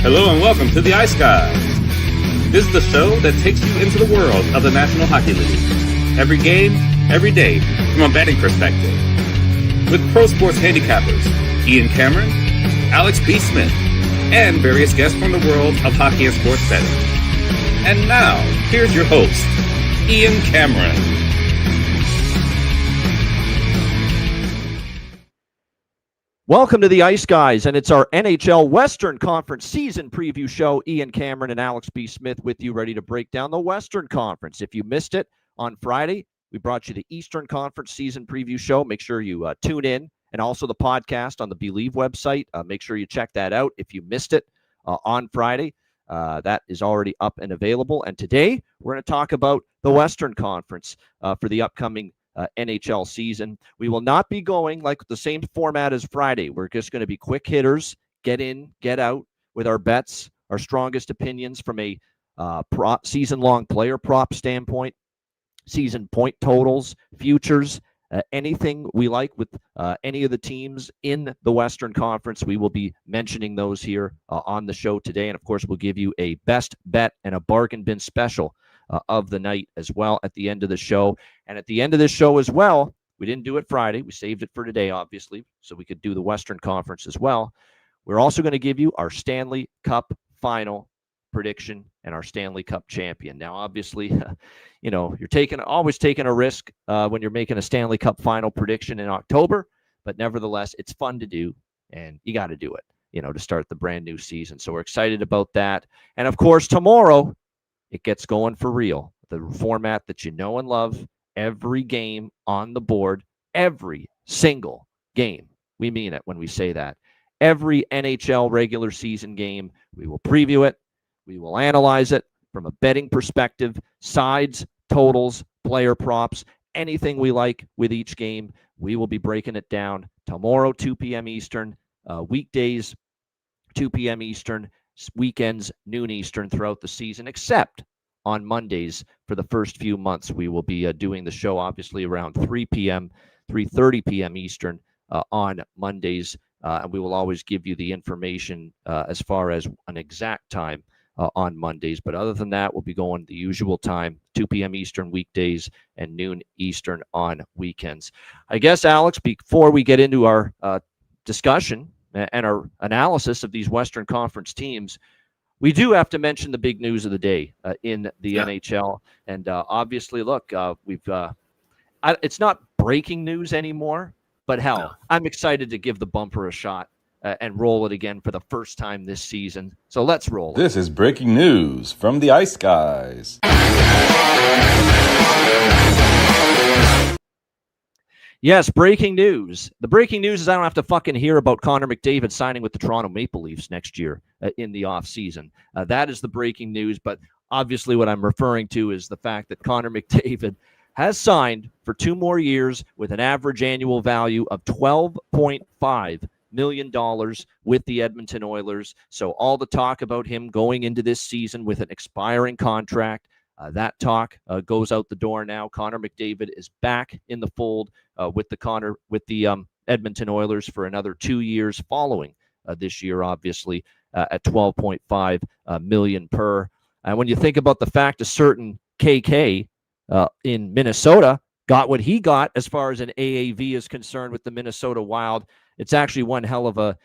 Hello and welcome to the Ice Guys. This is the show that takes you into the world of the National Hockey League. Every game, every day, from a betting perspective. With pro sports handicappers, Ian Cameron, Alex B. Smith, and various guests from the world of hockey and sports betting. And now, here's your host, Ian Cameron. Welcome to the Ice Guys, and it's our NHL Western Conference season preview show. Ian Cameron and Alex B. Smith with you, ready to break down the Western Conference. If you missed it on Friday, we brought you the Eastern Conference season preview show. Make sure you tune in, and also the podcast on the Believe website. Make sure you check that out if you missed it on Friday. That is already up and available. And today, we're going to talk about the Western Conference for the upcoming NHL season. We will not be going like the same format as Friday. We're just going to be quick hitters, get in, get out with our bets, our strongest opinions from a season-long player prop standpoint, season point totals, futures, anything we like with any of the teams in the Western Conference. We will be mentioning those here on the show today. And of course, we'll give you a best bet and a bargain bin special of the night as well at the end of the show. And at the end of this show as well, we didn't do it Friday. We saved it for today, obviously, so we could do the Western Conference as well. We're also going to give you our Stanley Cup final prediction and our Stanley Cup champion. Now, obviously, you're always taking a risk when you're making a Stanley Cup final prediction in October, but nevertheless, it's fun to do, and you got to do it, to start the brand new season. So we're excited about that. And of course, tomorrow, it gets going for real. The format that you know and love, every game on the board, every single game. We mean it when we say that. Every NHL regular season game, we will preview it. We will analyze it from a betting perspective, sides, totals, player props, anything we like with each game. We will be breaking it down tomorrow, 2 p.m. Eastern, weekdays, 2 p.m. Eastern, weekends, noon Eastern throughout the season, except on Mondays for the first few months. We will be doing the show, obviously, around 3 p.m., 3:30 p.m. Eastern on Mondays. And we will always give you the information as far as an exact time on Mondays. But other than that, we'll be going the usual time, 2 p.m. Eastern weekdays and noon Eastern on weekends. I guess, Alex, before we get into our discussion and our analysis of these Western Conference teams, we do have to mention the big news of the day in the NHL. And obviously, look, it's not breaking news anymore, but hell, I'm excited to give the bumper a shot and roll it again for the first time this season. So let's roll it. This is breaking news from the Ice Guys. Yes, breaking news. The breaking news is I don't have to fucking hear about Connor McDavid signing with the Toronto Maple Leafs next year in the offseason. That is the breaking news, but obviously what I'm referring to is the fact that Connor McDavid has signed for 2 more years with an average annual value of $12.5 million with the Edmonton Oilers. So all the talk about him going into this season with an expiring contract, that talk goes out the door now. Connor McDavid is back in the fold with the Edmonton Oilers for another 2 years following this year, obviously, at $12.5 million per. And when you think about the fact a certain KK in Minnesota got what he got as far as an AAV is concerned with the Minnesota Wild, it's actually one hell of a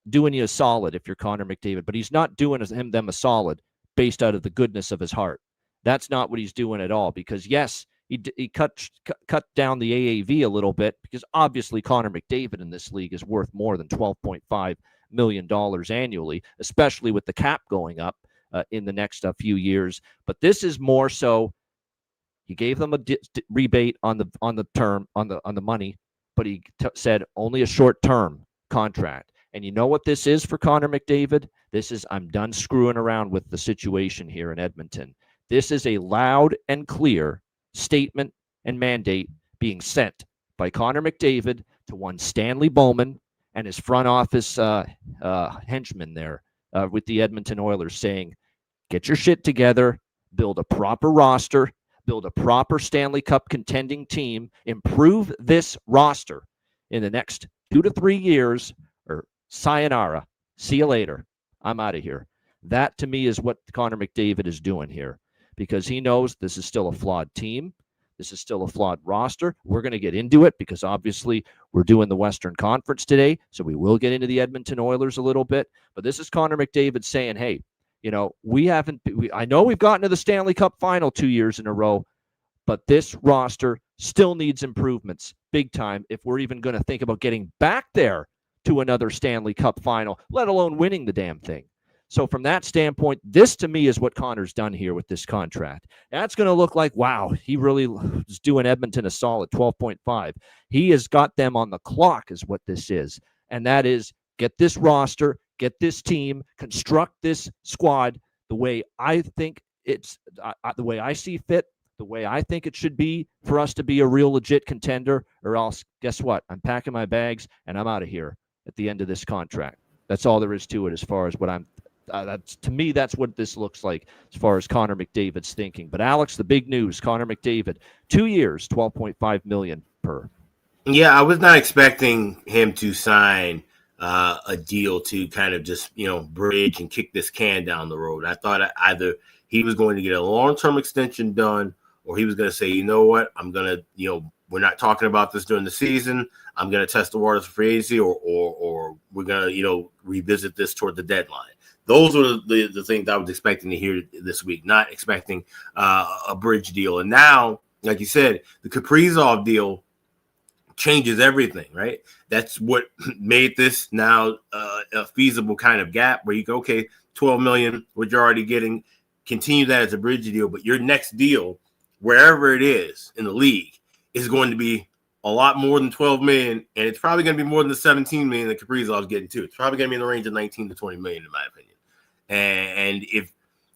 doing you a solid if you're Connor McDavid. But he's not doing them a solid based out of the goodness of his heart. That's not what he's doing at all, because yes, he cut down the AAV a little bit, because obviously Connor McDavid in this league is worth more than $12.5 million annually, especially with the cap going up in the next few years. But this is more so, he gave them a rebate on the money, but he said only a short-term contract. And you know what this is for Connor McDavid? This is, I'm done screwing around with the situation here in Edmonton. This is a loud and clear statement and mandate being sent by Connor McDavid to one Stanley Bowman and his front office henchmen there with the Edmonton Oilers, saying, get your shit together, build a proper roster, build a proper Stanley Cup contending team, improve this roster in the next 2 to 3 years, or sayonara. See you later. I'm out of here. That, to me, is what Connor McDavid is doing here, because he knows this is still a flawed team. This is still a flawed roster. We're going to get into it because obviously we're doing the Western Conference today, so we will get into the Edmonton Oilers a little bit. But this is Connor McDavid saying, hey, I know we've gotten to the Stanley Cup final 2 years in a row, but this roster still needs improvements big time if we're even going to think about getting back there to another Stanley Cup final, let alone winning the damn thing. So from that standpoint, this to me is what Connor's done here with this contract. That's going to look like, wow, he really is doing Edmonton a solid 12.5. He has got them on the clock is what this is. And that is get this roster, get this team, construct this squad the way I think the way I see fit, the way I think it should be for us to be a real legit contender, or else, guess what? I'm packing my bags and I'm out of here at the end of this contract. That's all there is to it as far as what I'm to me, that's what this looks like as far as Connor McDavid's thinking. But Alex, the big news, Connor McDavid, 2 years, $12.5 million per. Yeah, I was not expecting him to sign a deal to kind of just, bridge and kick this can down the road. I thought either he was going to get a long-term extension done, or he was going to say, you know what, I'm going to, we're not talking about this during the season. I'm going to test the waters for free agency, or we're going to, revisit this toward the deadline. Those were the things I was expecting to hear this week, not expecting a bridge deal. And now, like you said, the Kaprizov deal changes everything, right? That's what made this now a feasible kind of gap where you go, okay, $12 million, what you're already getting, continue that as a bridge deal, but your next deal, wherever it is in the league, is going to be a lot more than $12 million, and it's probably going to be more than the $17 million that Kaprizov's getting too. It's probably going to be in the range of $19 to $20 million, in my opinion. And if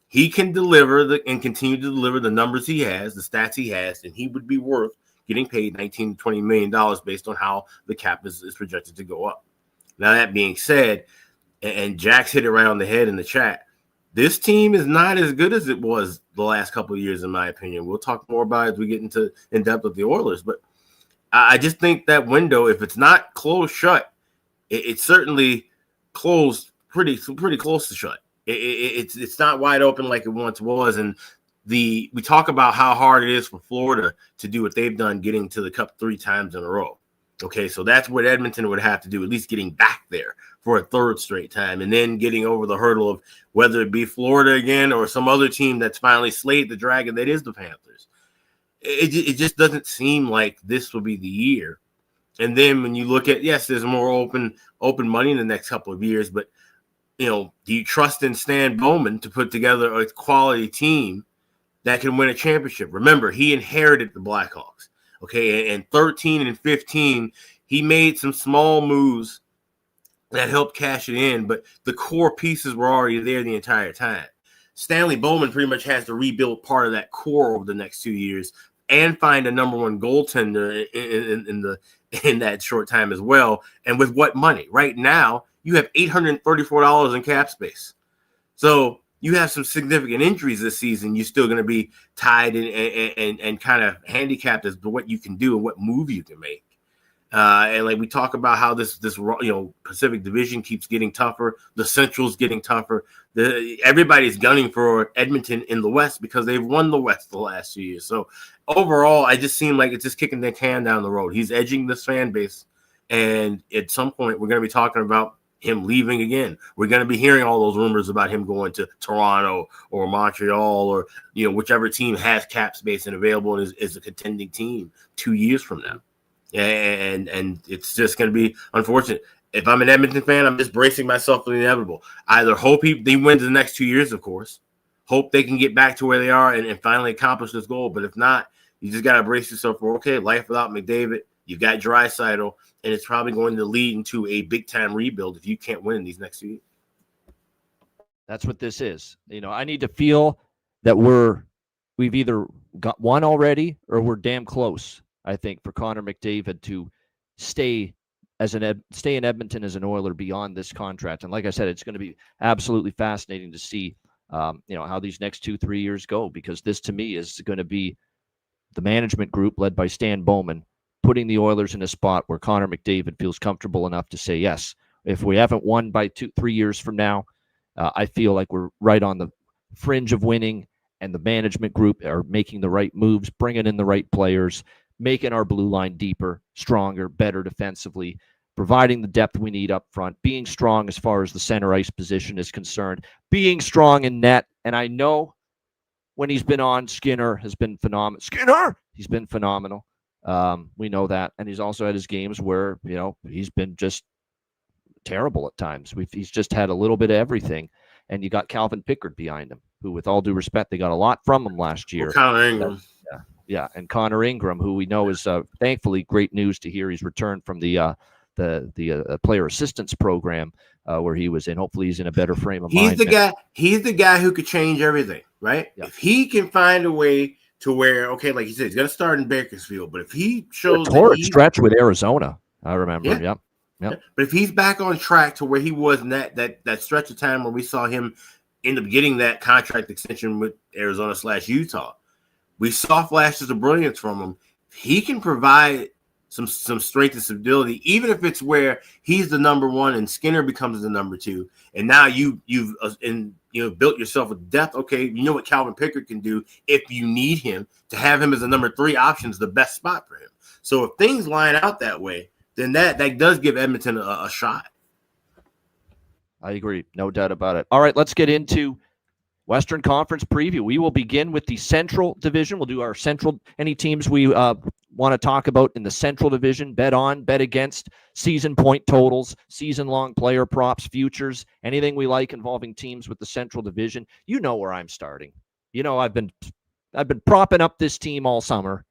he can deliver and continue to deliver the numbers he has, the stats he has, then he would be worth getting paid $19 to $20 million based on how the cap is projected to go up. Now, that being said, and Jack's hit it right on the head in the chat, this team is not as good as it was the last couple of years, in my opinion. We'll talk more about it as we get into in depth with the Oilers, but I just think that window, if it's not closed shut, it's certainly closed pretty close to shut. It's not wide open like it once was, and we talk about how hard it is for Florida to do what they've done, getting to the Cup 3 times in a row. Okay, so that's what Edmonton would have to do, at least getting back there for a third straight time, and then getting over the hurdle of whether it be Florida again or some other team that's finally slayed the dragon that is the Panthers. It just doesn't seem like this will be the year. And then when you look at, yes, there's more open money in the next couple of years, but do you trust in Stan Bowman to put together a quality team that can win a championship? Remember, he inherited the Blackhawks. Okay, and 13 and 15, he made some small moves that helped cash it in, but the core pieces were already there the entire time. Stanley Bowman pretty much has to rebuild part of that core over the next 2 years and find a number one goaltender in that short time as well. And with what money? Right now, you have $834 in cap space. So you have some significant injuries this season. You're still going to be tied and kind of handicapped as to what you can do and what move you can make. And like we talk about how this Pacific Division keeps getting tougher, the Central's getting tougher. Everybody's gunning for Edmonton in the West because they've won the West the last 2 years. So overall, I just seem like it's just kicking the can down the road. He's edging this fan base, and at some point, we're going to be talking about him leaving again. We're going to be hearing all those rumors about him going to Toronto or Montreal or whichever team has cap space and available and is a contending team 2 years from now. And it's just going to be unfortunate. If I'm an Edmonton fan, I'm just bracing myself for the inevitable. Either hope they win the next 2 years, of course. Hope they can get back to where they are and finally accomplish this goal. But if not, you just got to brace yourself for, okay, life without McDavid. You've got Draisaitl, and it's probably going to lead into a big-time rebuild if you can't win in these next 2 years. That's what this is. I need to feel that we've either got one already or we're damn close, I think, for Connor McDavid to stay in Edmonton as an Oiler beyond this contract. And like I said, it's going to be absolutely fascinating to see how these next 2-3 years go, because this to me is going to be the management group led by Stan Bowman putting the Oilers in a spot where Connor McDavid feels comfortable enough to say, yes, if we haven't won by 2-3 years from now, I feel like we're right on the fringe of winning, and the management group are making the right moves, bringing in the right players, making our blue line deeper, stronger, better defensively, providing the depth we need up front, being strong as far as the center ice position is concerned, being strong in net. And I know when he's been on, Skinner has been phenomenal. He's been phenomenal. We know that. And he's also had his games where, he's been just terrible at times. He's just had a little bit of everything. And you got Calvin Pickard behind him, who, with all due respect, they got a lot from him last year. Connor Ingram. Yeah, and Connor Ingram, who we know is thankfully great news to hear he's returned from the player assistance program where he was in. Hopefully he's in a better frame of mind. He's the guy who could change everything, right? Yeah. If he can find a way to where, okay, like you said, he's going to start in Bakersfield, but if he shows a torrid stretch with Arizona, I remember. Yeah. Yep. But if he's back on track to where he was in that stretch of time where we saw him end up getting that contract extension with Arizona/Utah, we saw flashes of brilliance from him. He can provide some strength and stability, even if it's where he's the number one and Skinner becomes the number two. And now you've built yourself with depth. Okay, you know what Calvin Pickard can do if you need him to have him as a number three option is the best spot for him. So if things line out that way, then that does give Edmonton a shot. I agree. No doubt about it. All right, let's get into Western Conference preview. We will begin with the Central Division. We'll do our Central, any teams we want to talk about in the Central Division, bet on, bet against, season point totals, season-long player props, futures, anything we like involving teams with the Central Division. You know where I'm starting. I've been propping up this team all summer.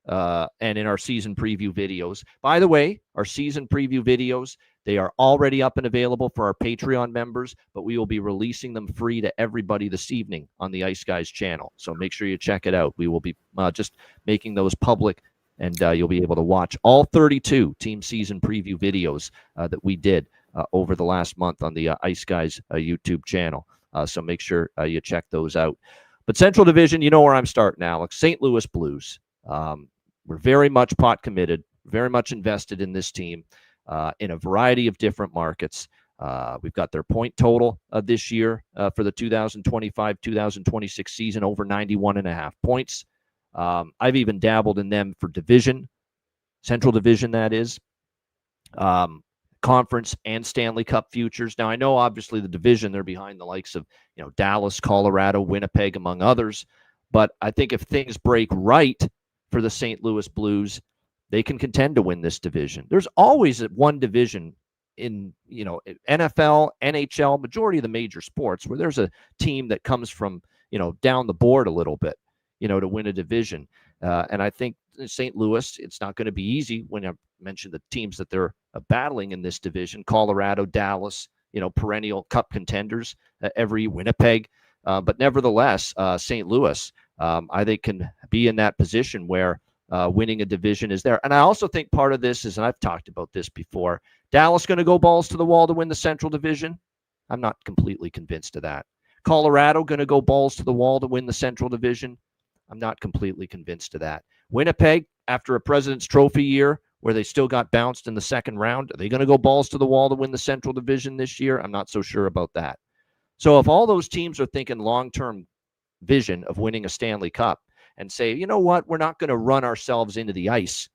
And in our season preview videos. By the way, our season preview videos, they are already up and available for our Patreon members, but we will be releasing them free to everybody this evening on the Ice Guys channel. So make sure you check it out. We will be just making those public, and you'll be able to watch all 32 team season preview videos that we did over the last month on the Ice Guys YouTube channel. So make sure you check those out. But Central Division, you know where I'm starting, Alex. St. Louis Blues. We're very much pot committed, very much invested in this team in a variety of different markets. We've got their point total this year for the 2025-2026 season, over 91.5 points. I've even dabbled in them for division, Central Division, that is, conference and Stanley Cup futures. Now, I know, obviously, the division, they're behind the likes of Dallas, Colorado, Winnipeg, among others. But I think if things break right for the St. Louis Blues, they can contend to win this division. There's always one division in, NFL, NHL, majority of the major sports where there's a team that comes from, down the board a little bit, to win a division. And I think St. Louis, it's not going to be easy when I mentioned the teams that they're battling in this division: Colorado, Dallas, perennial cup contenders, every Winnipeg. But nevertheless, St. Louis, I think, can be in that position where winning a division is there. And I also think part of this is, and I've talked about this before, Dallas going to go balls to the wall to win the Central Division? I'm not completely convinced of that. Colorado going to go balls to the wall to win the Central Division? I'm not completely convinced of that. Winnipeg, after a President's Trophy year where they still got bounced in the second round, are they going to go balls to the wall to win the Central Division this year? I'm not so sure about that. So if all those teams are thinking long-term vision of winning a Stanley Cup and say, you know what, we're not going to run ourselves into the ice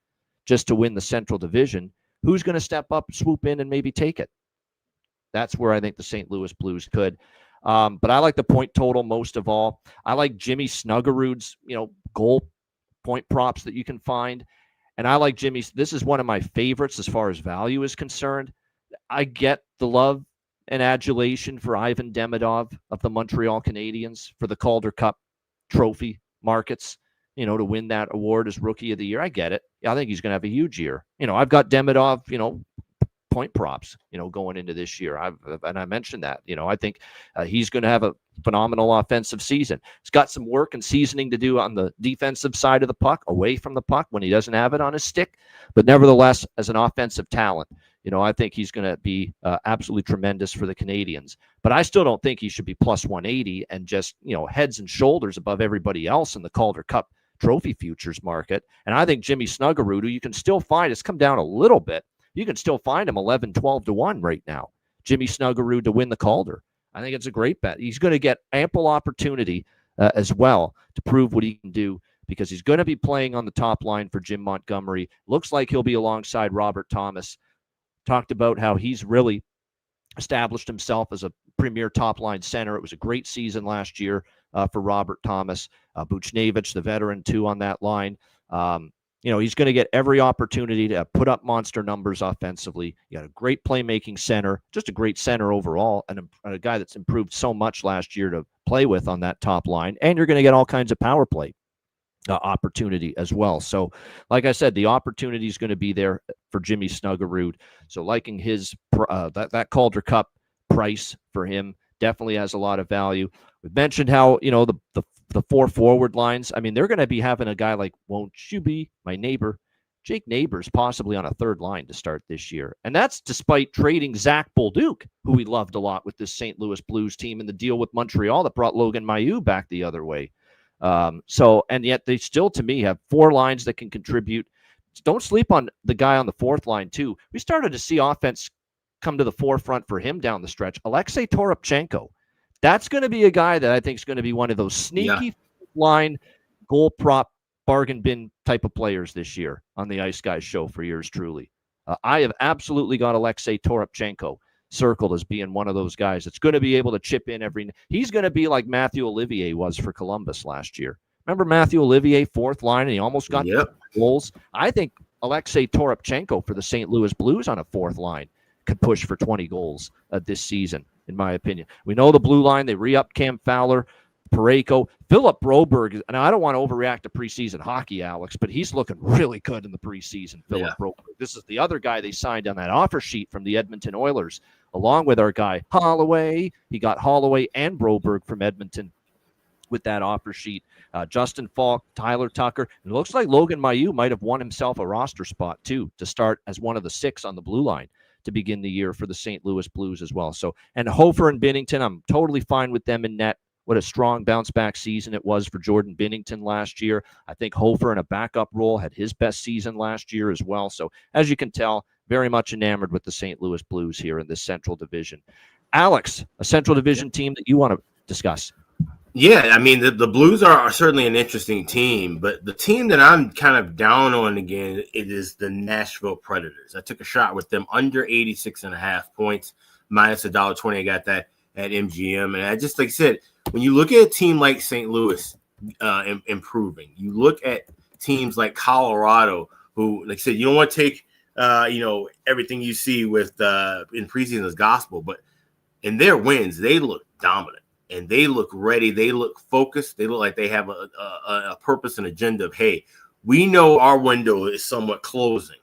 just to win the Central Division, who's going to step up, swoop in, and maybe take it? That's where I think the St. Louis Blues could. But I like the point total most of all. I like Jimmy Snuggerud's, goal point props that you can find. And I like Jimmy's. This is one of my favorites as far as value is concerned. I get the love and adulation for Ivan Demidov of the Montreal Canadiens for the Calder Cup trophy markets, to win that award as Rookie of the Year. I get it. Yeah, I think he's going to have a huge year. I've got Demidov, point props, going into this year. I mentioned that, I think he's going to have a phenomenal offensive season. He's got some work and seasoning to do on the defensive side of the puck, away from the puck when he doesn't have it on his stick. But nevertheless, as an offensive talent, I think he's going to be absolutely tremendous for the Canadians. But I still don't think he should be plus 180 and just, heads and shoulders above everybody else in the Calder Cup trophy futures market. And I think Jimmy Snuggerud, who you can still find, it's come down a little bit. You can still find him 11, 12 to 1 right now. Jimmy Snuggerud to win the Calder. I think it's a great bet. He's going to get ample opportunity as well to prove what he can do, because he's going to be playing on the top line for Jim Montgomery. Looks like he'll be alongside Robert Thomas. Talked about how he's really established himself as a premier top-line center. It was a great season last year for Robert Thomas. Buchnevich, the veteran, too, on that line. He's going to get every opportunity to put up monster numbers offensively. You got a great playmaking center, just a great center overall, and a guy that's improved so much last year to play with on that top line. And you're going to get all kinds of power play opportunity as well. So, like I said, the opportunity is going to be there for Jimmy Snuggerud. So, liking his that Calder Cup price for him definitely has a lot of value. We've mentioned how the 4 forward lines. I mean, they're going to be having a guy like Won't You Be My Neighbor, Jake Neighbors, possibly on a third line to start this year, and that's despite trading Zach Bolduc, who we loved a lot with this St. Louis Blues team, and the deal with Montreal that brought Logan Mailloux back the other way. And yet they still, to me, have 4 lines that can contribute. Don't sleep on the guy on the 4th line, too. We started to see offense come to the forefront for him down the stretch. Alexei Toropchenko. That's going to be a guy that I think is going to be one of those sneaky line goal prop bargain bin type of players this year on the Ice Guys show for yours truly. I have absolutely got Alexei Toropchenko circled as being one of those guys that's going to be able to chip in he's going to be like Matthew Olivier was for Columbus last year. Remember Matthew Olivier, 4th line, and he almost got goals? I think Alexei Toropchenko for the St. Louis Blues on a 4th line could push for 20 goals this season, in my opinion. We know the blue line, they re-upped Cam Fowler, Parayko, Philip Broberg. And I don't want to overreact to preseason hockey, Alex, but he's looking really good in the preseason, Philip Broberg. This is the other guy they signed on that offer sheet from the Edmonton Oilers, along with our guy Holloway. He got Holloway and Broberg from Edmonton with that offer sheet. Justin Falk, Tyler Tucker. It looks like Logan Mailloux might have won himself a roster spot, too, to start as one of the 6 on the blue line to begin the year for the St. Louis Blues as well. So, and Hofer and Binnington, I'm totally fine with them in net. What a strong bounce-back season it was for Jordan Binnington last year. I think Hofer in a backup role had his best season last year as well. So, as you can tell, very much enamored with the St. Louis Blues here in this Central Division. Alex, a Central Division team that you want to discuss? Yeah, I mean, the Blues are certainly an interesting team, but the team that I'm kind of down on again, it is the Nashville Predators. I took a shot with them under 86.5 points, minus $1.20. I got that at MGM. And I just, like I said, when you look at a team like St. Louis improving, you look at teams like Colorado, who, like I said, you don't want to take, everything you see with in preseason as gospel, but in their wins, they look dominant. And they look ready. They look focused. They look like they have a purpose and agenda of, hey, we know our window is somewhat closing.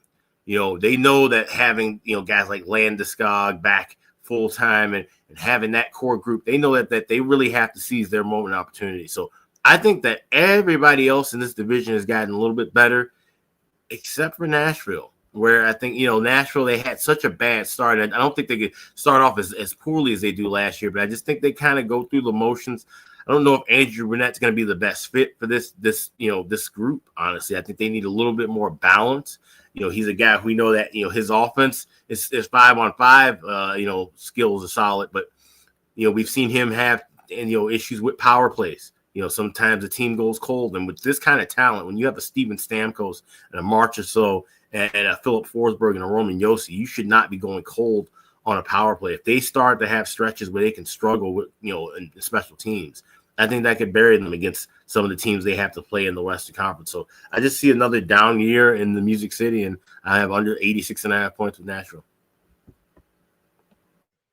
They know that having, guys like Landeskog back full time and having that core group, they know that they really have to seize their moment of opportunity. So I think that everybody else in this division has gotten a little bit better, except for Nashville, where I think, Nashville, they had such a bad start. I don't think they could start off as poorly as they do last year, but I just think they kind of go through the motions. I don't know if Andrew Brunette's going to be the best fit for this group, honestly. I think they need a little bit more balance. He's a guy we know that, his offense is 5-on-5, skills are solid, but, we've seen him have, issues with power plays. Sometimes the team goes cold, and with this kind of talent, when you have a Steven Stamkos and a Marchessault and a Philip Forsberg and a Roman Josi, you should not be going cold on a power play. If they start to have stretches where they can struggle with, in special teams, I think that could bury them against some of the teams they have to play in the Western Conference. So I just see another down year in the Music City, and I have under 86.5 points with Nashville.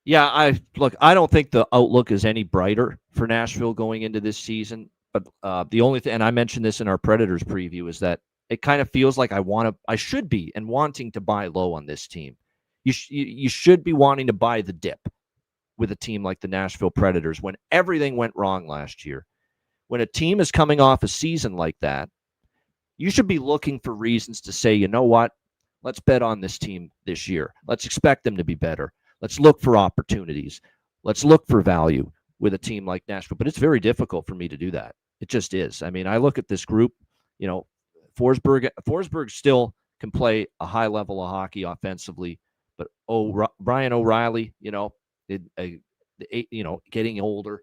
Yeah, I don't think the outlook is any brighter for Nashville going into this season. But the only thing, and I mentioned this in our Predators preview, is that it kind of feels like I should be and wanting to buy low on this team. You should be wanting to buy the dip with a team like the Nashville Predators when everything went wrong last year. When a team is coming off a season like that, you should be looking for reasons to say, you know what, let's bet on this team this year. Let's expect them to be better. Let's look for opportunities. Let's look for value with a team like Nashville. But it's very difficult for me to do that. It just is. I mean, I look at this group, Forsberg still can play a high level of hockey offensively, but Brian O'Reilly, getting older.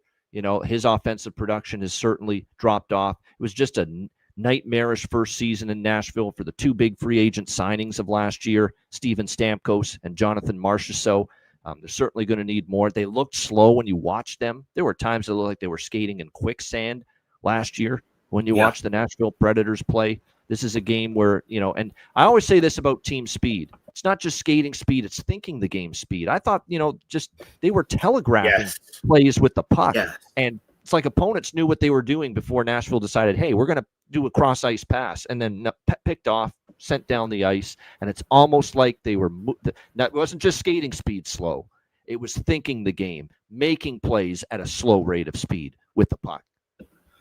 His offensive production has certainly dropped off. It was just a nightmarish first season in Nashville for the two big free agent signings of last year, Steven Stamkos and Jonathan Marchessault. They're certainly going to need more. They looked slow when you watched them. There were times it looked like they were skating in quicksand last year when you watch the Nashville Predators play. This is a game where, and I always say this about team speed. It's not just skating speed, it's thinking the game speed. I thought, just they were telegraphing plays with the puck. Yes. And it's like opponents knew what they were doing before Nashville decided, hey, we're going to do a cross-ice pass, and then picked off, sent down the ice. And it's almost like they were it wasn't just skating speed slow. It was thinking the game, making plays at a slow rate of speed with the puck.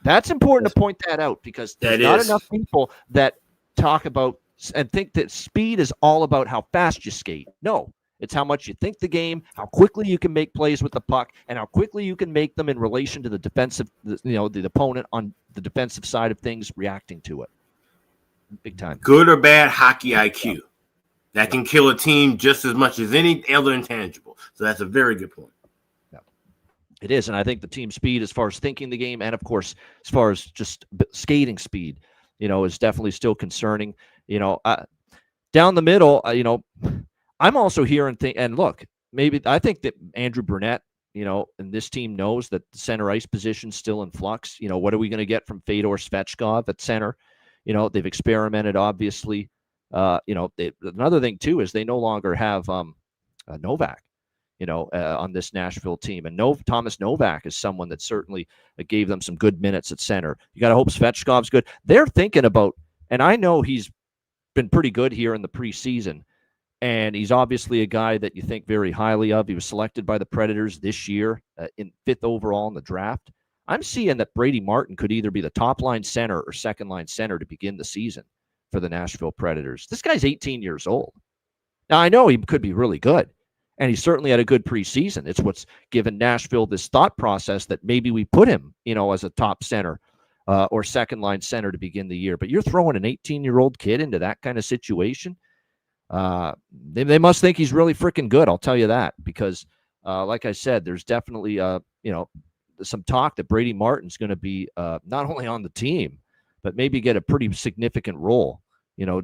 That's important to point that out, because there's not enough people that talk about and think that speed is all about how fast you skate. No, it's how much you think the game, how quickly you can make plays with the puck, and how quickly you can make them in relation to the defensive, the opponent on the defensive side of things reacting to it. Big time. Good or bad hockey IQ. That can kill a team just as much as any other intangible. So that's a very good point. It is, and I think the team speed, as far as thinking the game, and of course, as far as just skating speed, is definitely still concerning. Down the middle, I'm also here and look, maybe I think that Andrew Burnett, and this team knows that the center ice position's still in flux. What are we going to get from Fedor Svechkov at center? They've experimented, obviously. Another thing too is they no longer have Novak. On this Nashville team. And Thomas Novak is someone that certainly gave them some good minutes at center. You got to hope Svechkov's good. They're thinking about, and I know he's been pretty good here in the preseason, and he's obviously a guy that you think very highly of. He was selected by the Predators this year in 5th overall in the draft. I'm seeing that Brady Martin could either be the top-line center or second-line center to begin the season for the Nashville Predators. This guy's 18 years old. Now, I know he could be really good, and he certainly had a good preseason. It's what's given Nashville this thought process that maybe we put him, as a top center or second-line center to begin the year. But you're throwing an 18-year-old kid into that kind of situation. They must think he's really freaking good, I'll tell you that, because like I said, there's definitely, some talk that Brady Martin's going to be not only on the team, but maybe get a pretty significant role,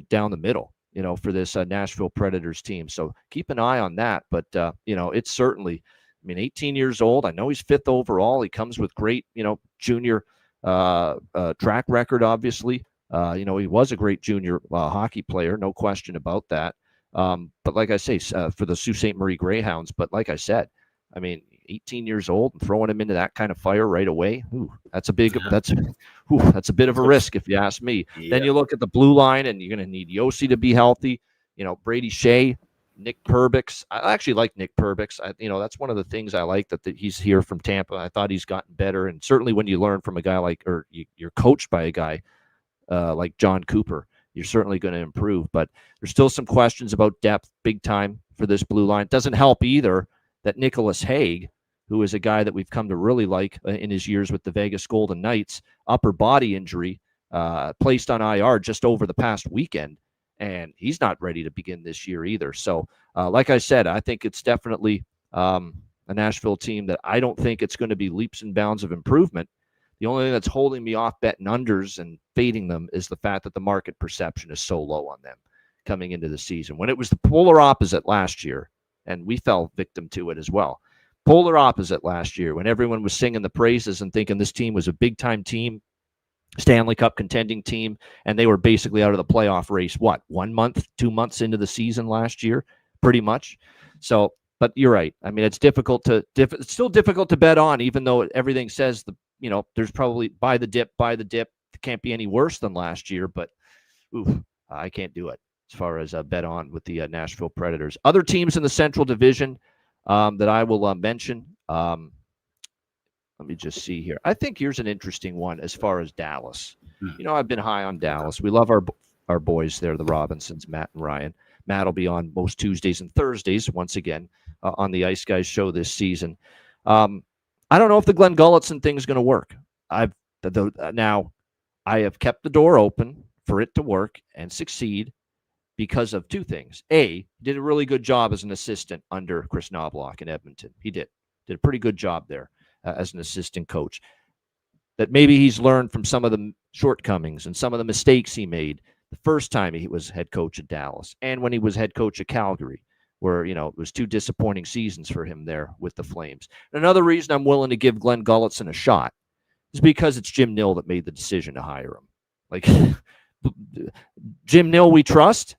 down the middle. For this Nashville Predators team. So keep an eye on that. But, it's certainly, 18 years old. I know he's 5th overall. He comes with great, junior track record, obviously. He was a great junior hockey player, no question about that. But like I say, for the Sault Ste. Marie Greyhounds, but like I said, 18 years old and throwing him into that kind of fire right away. That's a bit of a risk if you ask me. Yeah. Then you look at the blue line and you're going to need Yossi to be healthy. Brady Shea, Nick Perbix. I actually like Nick Perbix. That's one of the things I like that he's here from Tampa. I thought he's gotten better. And certainly when you learn from a guy you're coached by a guy like John Cooper, you're certainly going to improve. But there's still some questions about depth big time for this blue line. It doesn't help either that Nicholas Hague, who is a guy that we've come to really like in his years with the Vegas Golden Knights, upper body injury, placed on IR just over the past weekend, and he's not ready to begin this year either. So, like I said, I think it's definitely a Nashville team that I don't think it's going to be leaps and bounds of improvement. The only thing that's holding me off betting unders and fading them is the fact that the market perception is so low on them coming into the season. When it was the polar opposite last year, and we fell victim to it as well. Polar opposite last year when everyone was singing the praises and thinking this team was a big-time team, Stanley Cup contending team, and they were basically out of the playoff race, 1 month, 2 months into the season last year, pretty much. So, but you're right. It's it's still difficult to bet on, even though everything says there's probably buy the dip. It can't be any worse than last year, but I can't do it as far as bet on with the Nashville Predators. Other teams in the Central Division that I will mention. Let me just see here. I think here's an interesting one as far as Dallas. I've been high on Dallas. We love our boys there, the Robinsons, Matt and Ryan. Matt will be on most Tuesdays and Thursdays once again on the Ice Guys show this season. I don't know if the Glenn Gulletson thing is going to work. Now I have kept the door open for it to work and succeed, because of two things. A, did a really good job as an assistant under Chris Knobloch in Edmonton. He did did a pretty good job there as an assistant coach. That maybe he's learned from some of the shortcomings and some of the mistakes he made the first time he was head coach at Dallas and when he was head coach at Calgary, where, it was 2 disappointing seasons for him there with the Flames. And another reason I'm willing to give Glenn Gulutzan a shot is because it's Jim Nill that made the decision to hire him. Like, Jim Nill we trust.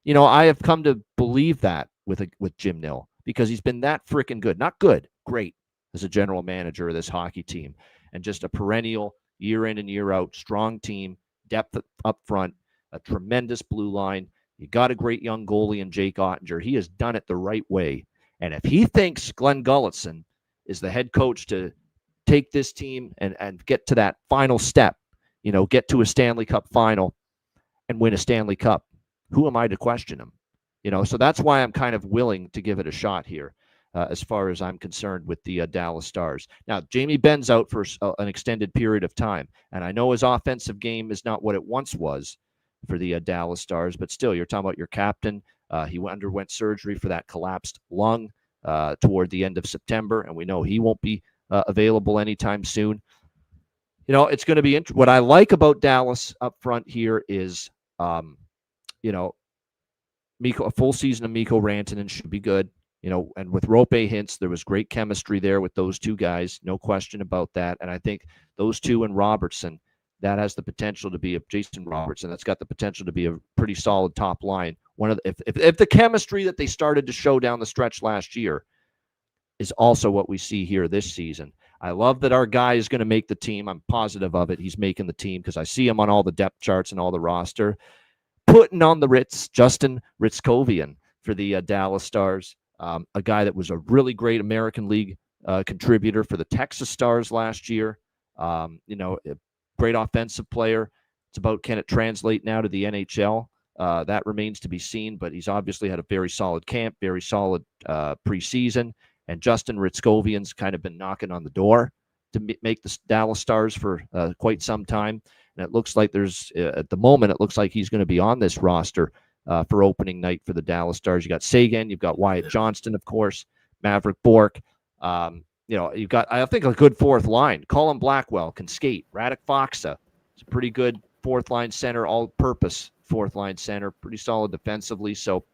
I have come to believe that with Jim Nill because he's been that freaking good. Not good, great as a general manager of this hockey team, and just a perennial year in and year out strong team, depth up front, a tremendous blue line. You got a great young goalie in Jake Ottinger. He has done it the right way. And if he thinks Glenn Gulutzan is the head coach to take this team and get to that final step, get to a Stanley Cup final and win a Stanley Cup, who am I to question him? So that's why I'm kind of willing to give it a shot here as far as I'm concerned with the Dallas Stars. Now, Jamie Benn's out for an extended period of time, and I know his offensive game is not what it once was for the Dallas Stars, but still, you're talking about your captain. He underwent surgery for that collapsed lung toward the end of September, and we know he won't be available anytime soon. It's going to be what I like about Dallas up front here is, a full season of Mikko Rantanen should be good. And with Roope Hintz, there was great chemistry there with those two guys, no question about that. And I think those two and Robertson, that has the potential to be Jason Robertson. That's got the potential to be a pretty solid top line. If the chemistry that they started to show down the stretch last year is also what we see here this season. I love that our guy is going to make the team. I'm positive of it. He's making the team because I see him on all the depth charts and all the roster. Putting on the Ritz, Justin Ritzkovian for the Dallas Stars, a guy that was a really great American League contributor for the Texas Stars last year. A great offensive player. It's about, can it translate now to the NHL? That remains to be seen, but he's obviously had a very solid camp, very solid preseason. And Justin Ritzkovian's kind of been knocking on the door to make the Dallas Stars for quite some time. And it looks like at the moment, it looks like he's going to be on this roster for opening night for the Dallas Stars. You got Sagan, you've got Wyatt Johnston, of course, Maverick Bourque. You've got, I think, a good fourth line. Colin Blackwell can skate. Radek Faksa is a pretty good fourth line center, all-purpose fourth line center, pretty solid defensively. So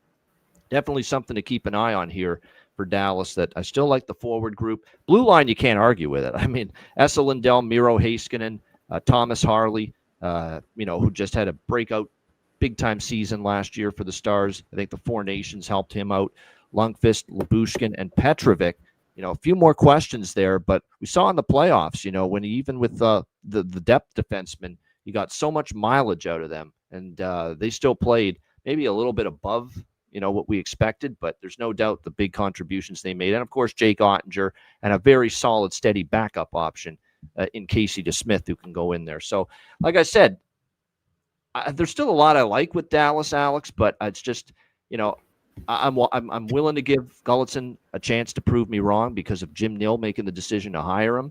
definitely something to keep an eye on here for Dallas. That I still like the forward group. Blue line, you can't argue with it. I mean, Esa Lindell, Miro Heiskanen, Thomas Harley, who just had a breakout big-time season last year for the Stars. I think the Four Nations helped him out. Lundqvist, Lyubushkin, and Petrovic. A few more questions there, but we saw in the playoffs, when even with the depth defensemen, you got so much mileage out of them, and they still played maybe a little bit above, what we expected, but there's no doubt the big contributions they made. And, of course, Jake Ottinger and a very solid, steady backup option in Casey DeSmith who can go in there. So, like I said, there's still a lot I like with Dallas, Alex, but it's just, I'm willing to give Gulutzan a chance to prove me wrong because of Jim Nill making the decision to hire him.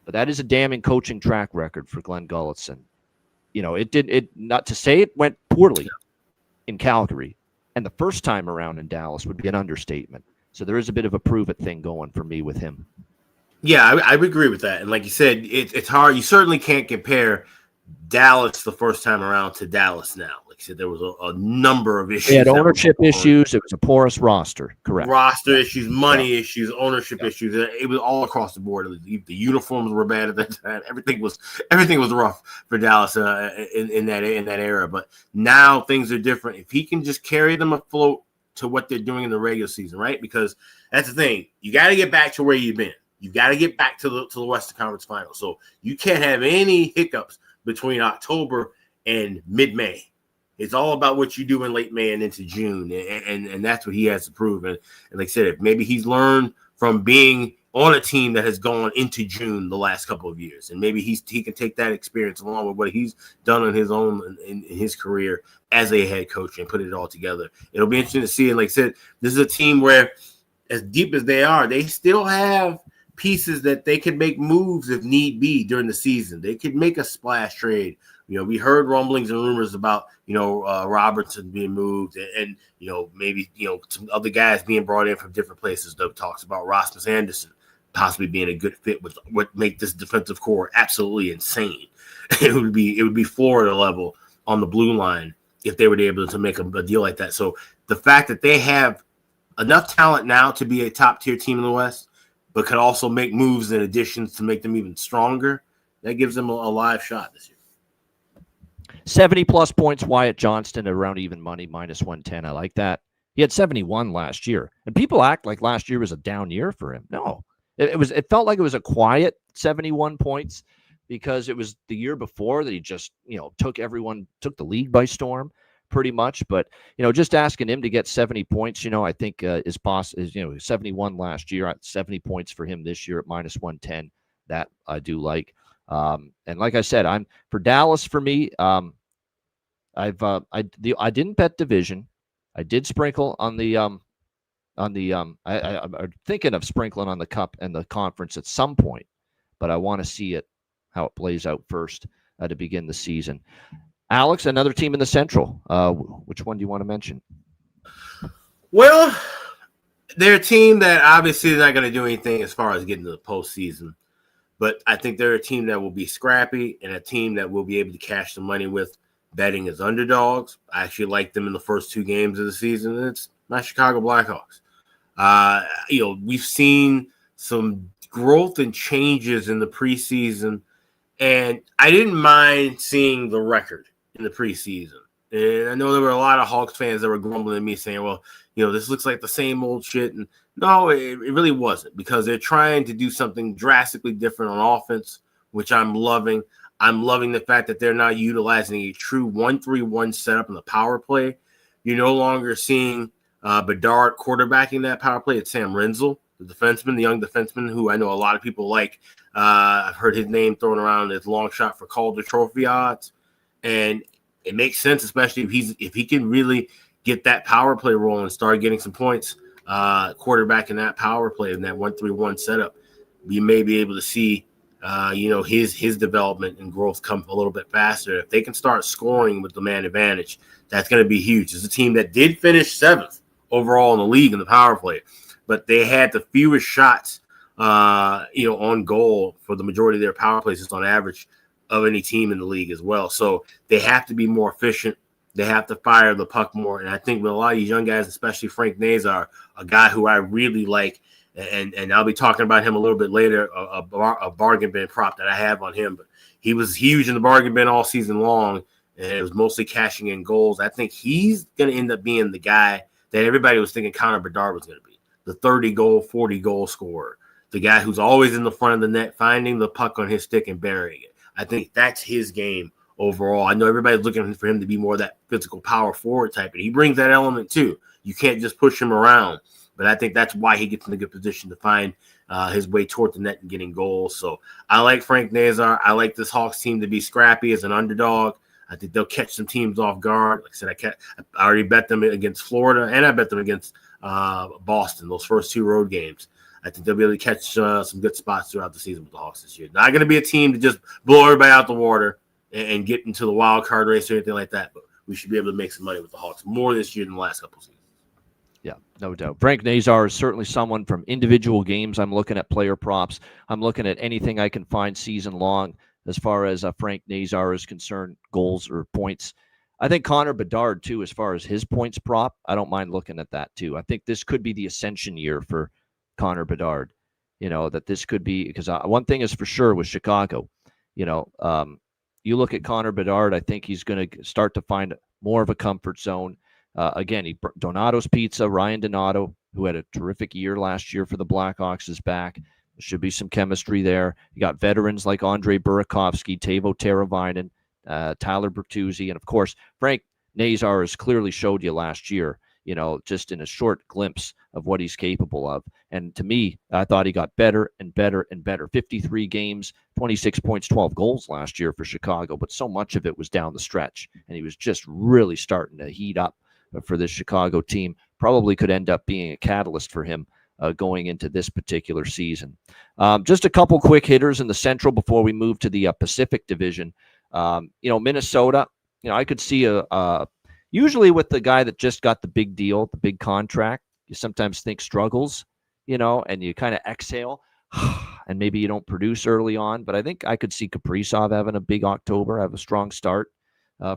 But that is a damning coaching track record for Glenn Gulutzan. Not to say it went poorly in Calgary, and the first time around in Dallas would be an understatement. So there is a bit of a prove it thing going for me with him. Yeah, I would agree with that. And like you said, it's hard. You certainly can't compare Dallas the first time around to Dallas now. Like I said, there was a number of issues. They had ownership issues. It was a porous roster, correct? Roster issues, money issues, ownership issues. It was all across the board. The uniforms were bad at that time. Everything was rough for Dallas in that era. But now things are different. If he can just carry them afloat to what they're doing in the regular season, right? Because that's the thing. You got to get back to where you've been. You got to get back to the Western Conference Finals. So you can't have any hiccups between October and mid-May. It's all about what you do in late May and into June, and that's what he has to prove. And like I said, if maybe he's learned from being on a team that has gone into June the last couple of years, and maybe he can take that experience along with what he's done on his own in his career as a head coach and put it all together. It'll be interesting to see. And like I said, this is a team where, as deep as they are, they still have pieces that they could make moves if need be during the season. They could make a splash trade. We heard rumblings and rumors about, Robertson being moved and maybe, some other guys being brought in from different places. Doug talks about Rasmus Anderson possibly being a good fit with what make this defensive core absolutely insane. It would be Florida level on the blue line if they were able to make a deal like that. So the fact that they have enough talent now to be a top tier team in the West, but could also make moves and additions to make them even stronger, that gives them a live shot this year. 70-plus points, Wyatt Johnston at around even money, -110. I like that. He had 71 last year. And people act like last year was a down year for him. No. It felt like it was a quiet 71 points because it was the year before that he just, took the league by storm pretty much. But, just asking him to get 70 points, I think is possible. 71 last year, 70 points for him this year at -110. That I do like. And like I said, I'm for Dallas. For me, I didn't bet division. I did sprinkle on the I'm thinking of sprinkling on the cup and the conference at some point, but I want to see how it plays out first to begin the season. Alex, another team in the Central. Which one do you want to mention? Well, they're a team that obviously is not going to do anything as far as getting to the postseason. But I think they're a team that will be scrappy and a team that will be able to cash the money with betting as underdogs. I actually like them in the first 2 games of the season, and it's my Chicago Blackhawks. We've seen some growth and changes in the preseason, and I didn't mind seeing the record in the preseason. And I know there were a lot of Hawks fans that were grumbling at me saying, well, this looks like the same old shit. And no, it really wasn't, because they're trying to do something drastically different on offense, which I'm loving. I'm loving the fact that they're not utilizing a true 1-3-1 setup in the power play. You're no longer seeing Bedard quarterbacking that power play. It's Sam Renzel, the young defenseman, who I know a lot of people like. I've heard his name thrown around as long shot for Calder Trophy odds. And it makes sense, especially if he can really get that power play rolling and start getting some points, quarterbacking that power play in that 1-3-1 setup. We may be able to see, his development and growth come a little bit faster. If they can start scoring with the man advantage, that's going to be huge. It's a team that did finish 7th overall in the league in the power play, but they had the fewest shots, on goal for the majority of their power plays just on average of any team in the league as well. So they have to be more efficient. They have to fire the puck more. And I think with a lot of these young guys, especially Frank Nazar, a guy who I really like, and I'll be talking about him a little bit later, a bargain bin prop that I have on him. But he was huge in the bargain bin all season long, and it was mostly cashing in goals. I think he's going to end up being the guy that everybody was thinking Connor Bedard was going to be, the 30-goal, 40-goal scorer, the guy who's always in the front of the net, finding the puck on his stick and burying it. I think that's his game overall. I know everybody's looking for him to be more of that physical power forward type, and he brings that element too. You can't just push him around, but I think that's why he gets in a good position to find his way toward the net and getting goals. So I like Frank Nazar. I like this Hawks team to be scrappy as an underdog. I think they'll catch some teams off guard. Like I said, I already bet them against Florida, and I bet them against Boston, those first 2 road games. I think they'll be able to catch some good spots throughout the season with the Hawks this year. Not going to be a team to just blow everybody out the water and get into the wild card race or anything like that, but we should be able to make some money with the Hawks more this year than the last couple of seasons. Yeah, no doubt. Frank Nazar is certainly someone from individual games. I'm looking at player props. I'm looking at anything I can find season long as far as Frank Nazar is concerned, goals or points. I think Connor Bedard, too, as far as his points prop, I don't mind looking at that, too. I think this could be the ascension year for Connor Bedard, that this could be, because one thing is for sure with Chicago, you look at Connor Bedard, I think he's going to start to find more of a comfort zone. Again, Donato's Pizza, Ryan Donato, who had a terrific year last year for the Blackhawks, is back. There should be some chemistry there. You got veterans like Andre Burakovsky, Teuvo Teravainen, Tyler Bertuzzi, and of course, Frank Nazar has clearly showed you last year, just in a short glimpse of what he's capable of. And to me, I thought he got better and better and better. 53 games, 26 points, 12 goals last year for Chicago, but so much of it was down the stretch. And he was just really starting to heat up for this Chicago team. Probably could end up being a catalyst for him going into this particular season. Just a couple quick hitters in the Central before we move to the Pacific Division. Minnesota, I could see usually with the guy that just got the big deal, the big contract, you sometimes think struggles, and you kind of exhale. and maybe you don't produce early on. But I think I could see Kaprizov having a big October, have a strong start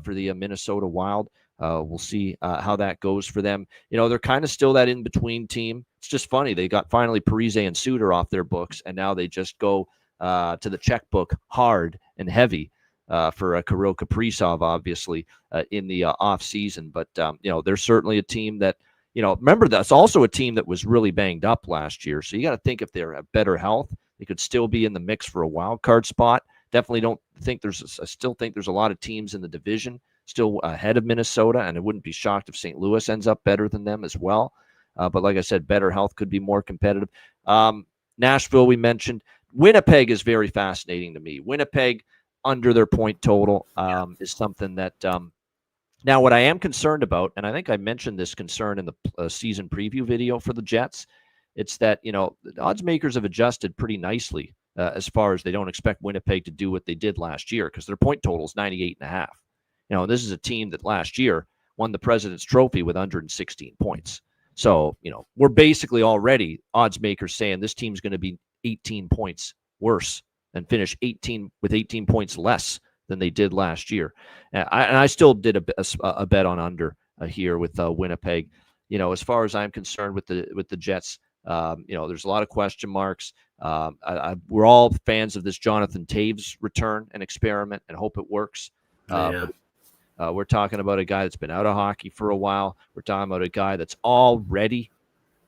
for the Minnesota Wild. We'll see how that goes for them. They're kind of still that in-between team. It's just funny. They got finally Parise and Suter off their books, and now they just go to the checkbook hard and heavy for Kirill Kaprizov, obviously, in the off season. But, they're certainly a team that, remember, that's also a team that was really banged up last year. So you got to think if they're at better health, they could still be in the mix for a wild card spot. Definitely don't think I still think there's a lot of teams in the division still ahead of Minnesota, and I wouldn't be shocked if St. Louis ends up better than them as well. But like I said, better health could be more competitive. Nashville, we mentioned. Winnipeg is very fascinating to me. Winnipeg, under their point total, is something that now what I am concerned about, and I think I mentioned this concern in the season preview video for the Jets, it's that, the odds makers have adjusted pretty nicely as far as they don't expect Winnipeg to do what they did last year because their point total is 98.5. This is a team that last year won the President's Trophy with 116 points. So, we're basically already odds makers saying this team's going to be 18 points worse and finish 18 points less than they did last year. And I still did a bet on under here with Winnipeg. As far as I'm concerned with the Jets, there's a lot of question marks. We're all fans of this Jonathan Toews return and experiment and hope it works. We're talking about a guy that's been out of hockey for a while. We're talking about a guy that's already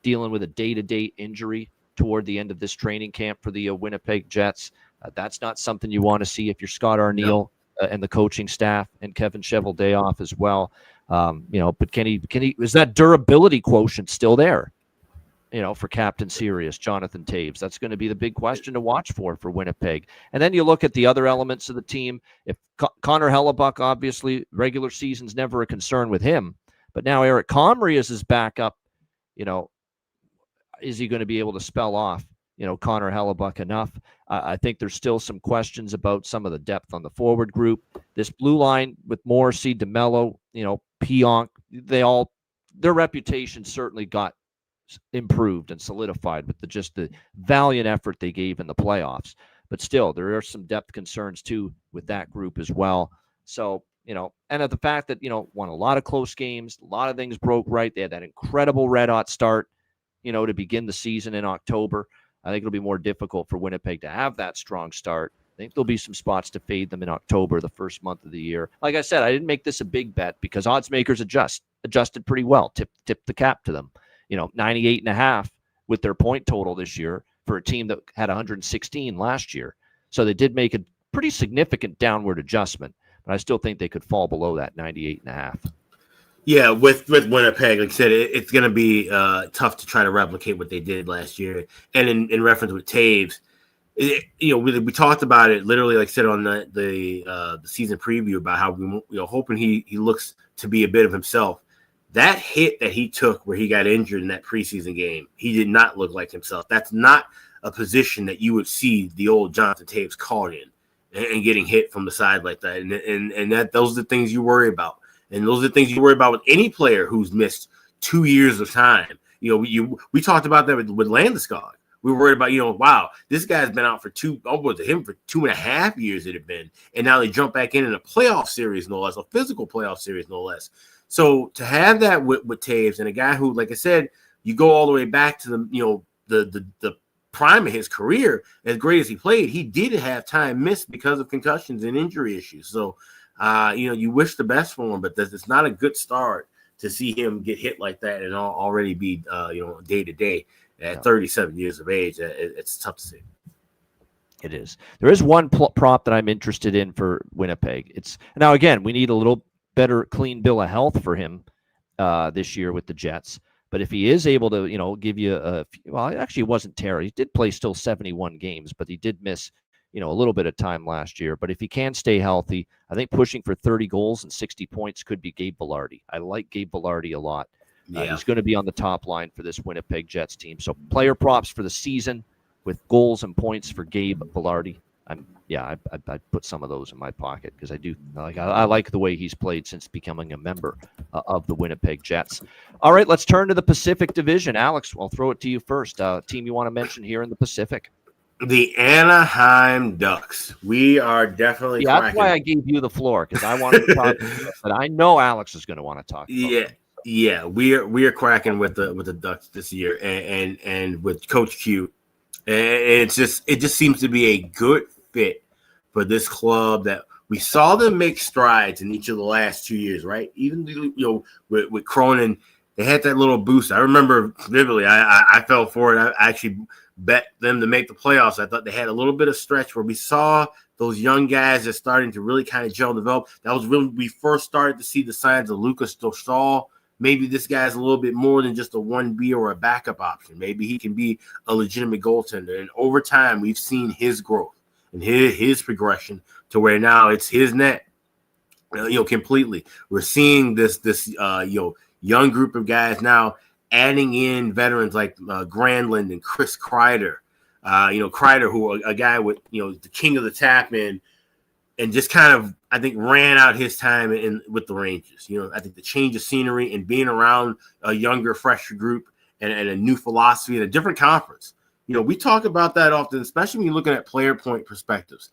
dealing with a day-to-day injury toward the end of this training camp for the Winnipeg Jets. That's not something you want to see if you're Scott Arniel and the coaching staff and Kevin Cheveldayoff as well. But can he? Is that durability quotient still there? For Captain Serious, Jonathan Toews. That's going to be the big question to watch for Winnipeg. And then you look at the other elements of the team. If Connor Hellebuck, obviously, regular season's never a concern with him. But now Eric Comrie is his backup. Is he going to be able to spell off, Connor Hellebuck enough? I think there's still some questions about some of the depth on the forward group. This blue line with Morrissey, DeMello, Pionk, their reputation certainly got improved and solidified with the valiant effort they gave in the playoffs. But still, there are some depth concerns too with that group as well. So, and at the fact that, won a lot of close games, a lot of things broke right. They had that incredible red-hot start, to begin the season in October. I think it'll be more difficult for Winnipeg to have that strong start. I think there'll be some spots to fade them in October, the first month of the year. Like I said, I didn't make this a big bet because odds makers adjusted pretty well, tipped the cap to them. 98.5 with their point total this year for a team that had 116 last year. So they did make a pretty significant downward adjustment, but I still think they could fall below that 98.5. Yeah, with Winnipeg, like I said, it's going to be tough to try to replicate what they did last year. And in reference with Toews, we talked about it literally, like I said, on the season preview about how we hoping he looks to be a bit of himself. That hit that he took where he got injured in that preseason game, he did not look like himself. That's not a position that you would see the old Jonathan Toews caught in and getting hit from the side like that. And that those are the things you worry about. And those are the things you worry about with any player who's missed 2 years of time. We talked about that with Landeskog. We were worried about, wow, this guy's been out for 2.5 years it had been. And now they jump back in a playoff series, no less, a physical playoff series, no less. So to have that with Toews and a guy who, like I said, you go all the way back to the prime of his career, as great as he played, he did have time missed because of concussions and injury issues. So, you wish the best for him, but it's not a good start to see him get hit like that and already be, day to day at 37 years of age. It's tough to see. It is. There is one prop that I'm interested in for Winnipeg. Now, again, we need a little better clean bill of health for him this year with the Jets. But if he is able to, give you actually it wasn't terrible. He did play still 71 games, but he did miss, a little bit of time last year. But if he can stay healthy, I think pushing for 30 goals and 60 points could be Gabe Vilardi. I like Gabe Vilardi a lot. He's going to be on the top line for this Winnipeg Jets team. So player props for the season with goals and points for Gabe Vilardi. I put some of those in my pocket because I like the way he's played since becoming a member of the Winnipeg Jets. All right, let's turn to the Pacific Division. Alex, I'll throw it to you first. Team you want to mention here in the Pacific? The Anaheim Ducks. We are definitely Yeah, that's why cracking. I gave you the floor, because I wanted to talk about this, but I know Alex is going to want to talk about Yeah, them. yeah, we are cracking with the Ducks this year, and with Coach Q, and it just seems to be a good fit for this club that we saw them make strides in each of the last 2 years, right? Even with Cronin, they had that little boost. I remember vividly. I fell for it. I actually bet them to make the playoffs. I thought they had a little bit of stretch where we saw those young guys that starting to really kind of gel and develop. That was when we first started to see the signs of Lucas Dostal. Maybe this guy's a little bit more than just a 1B or a backup option. Maybe he can be a legitimate goaltender. And over time, we've seen his growth and his progression to where now it's his net, completely. We're seeing this young group of guys now adding in veterans like Granlund and Chris Kreider. Kreider, who a guy with the king of the tap in, and just kind of, I think, ran out his time with the Rangers. I think the change of scenery and being around a younger, fresher group and a new philosophy and a different conference. We talk about that often, especially when you're looking at player point perspectives.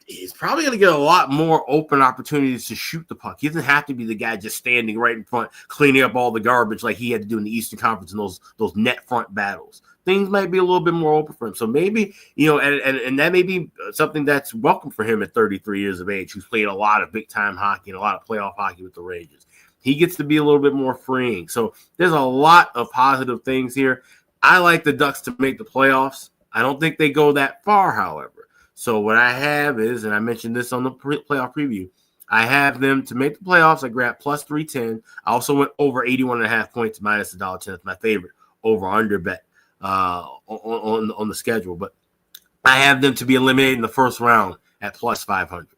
He's probably going to get a lot more open opportunities to shoot the puck. He doesn't have to be the guy just standing right in front, cleaning up all the garbage like he had to do in the Eastern Conference in those net front battles. Things might be a little bit more open for him. So maybe, and that may be something that's welcome for him at 33 years of age, who's played a lot of big-time hockey and a lot of playoff hockey with the Rangers. He gets to be a little bit more freeing. So there's a lot of positive things here. I like the Ducks to make the playoffs. I don't think they go that far, however. So what I have is, and I mentioned this on the playoff preview, I have them to make the playoffs. I grabbed plus 310. I also went over 81.5 points minus $1.10. That's my favorite over-under bet on the schedule. But I have them to be eliminated in the first round at plus 500.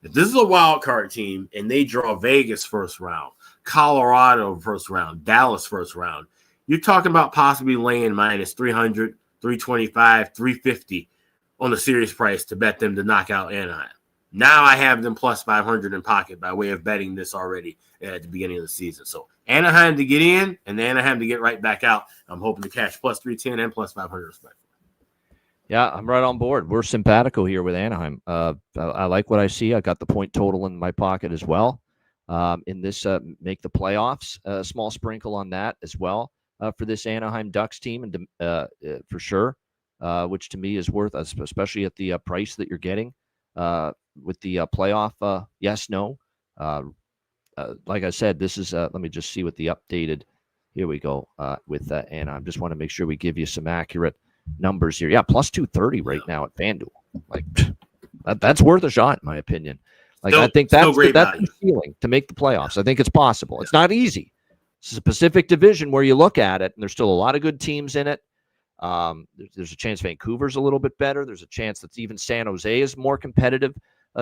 If this is a wild card team and they draw Vegas first round, Colorado first round, Dallas first round, you're talking about possibly laying minus 300, 325, 350 on the series price to bet them to knock out Anaheim. Now I have them plus 500 in pocket by way of betting this already at the beginning of the season. So Anaheim to get in and Anaheim to get right back out. I'm hoping to cash plus 310 and plus 500 respectively. Yeah, I'm right on board. We're simpatico here with Anaheim. I like what I see. I got the point total in my pocket as well. In this make the playoffs, a small sprinkle on that as well for this Anaheim Ducks team, and for sure. Which to me is worth, especially at the price that you're getting with the playoff. Yes, no. Like I said, this is. Let me just see what the updated. Here we go with and I just want to make sure we give you some accurate numbers here. Yeah, plus 230 right now at FanDuel. Like that's worth a shot, in my opinion. Like I think that's the feeling to make the playoffs. I think it's possible. It's not easy. It's a Pacific Division where you look at it, and there's still a lot of good teams in it. There's a chance Vancouver's a little bit better. There's a chance that even San Jose is more competitive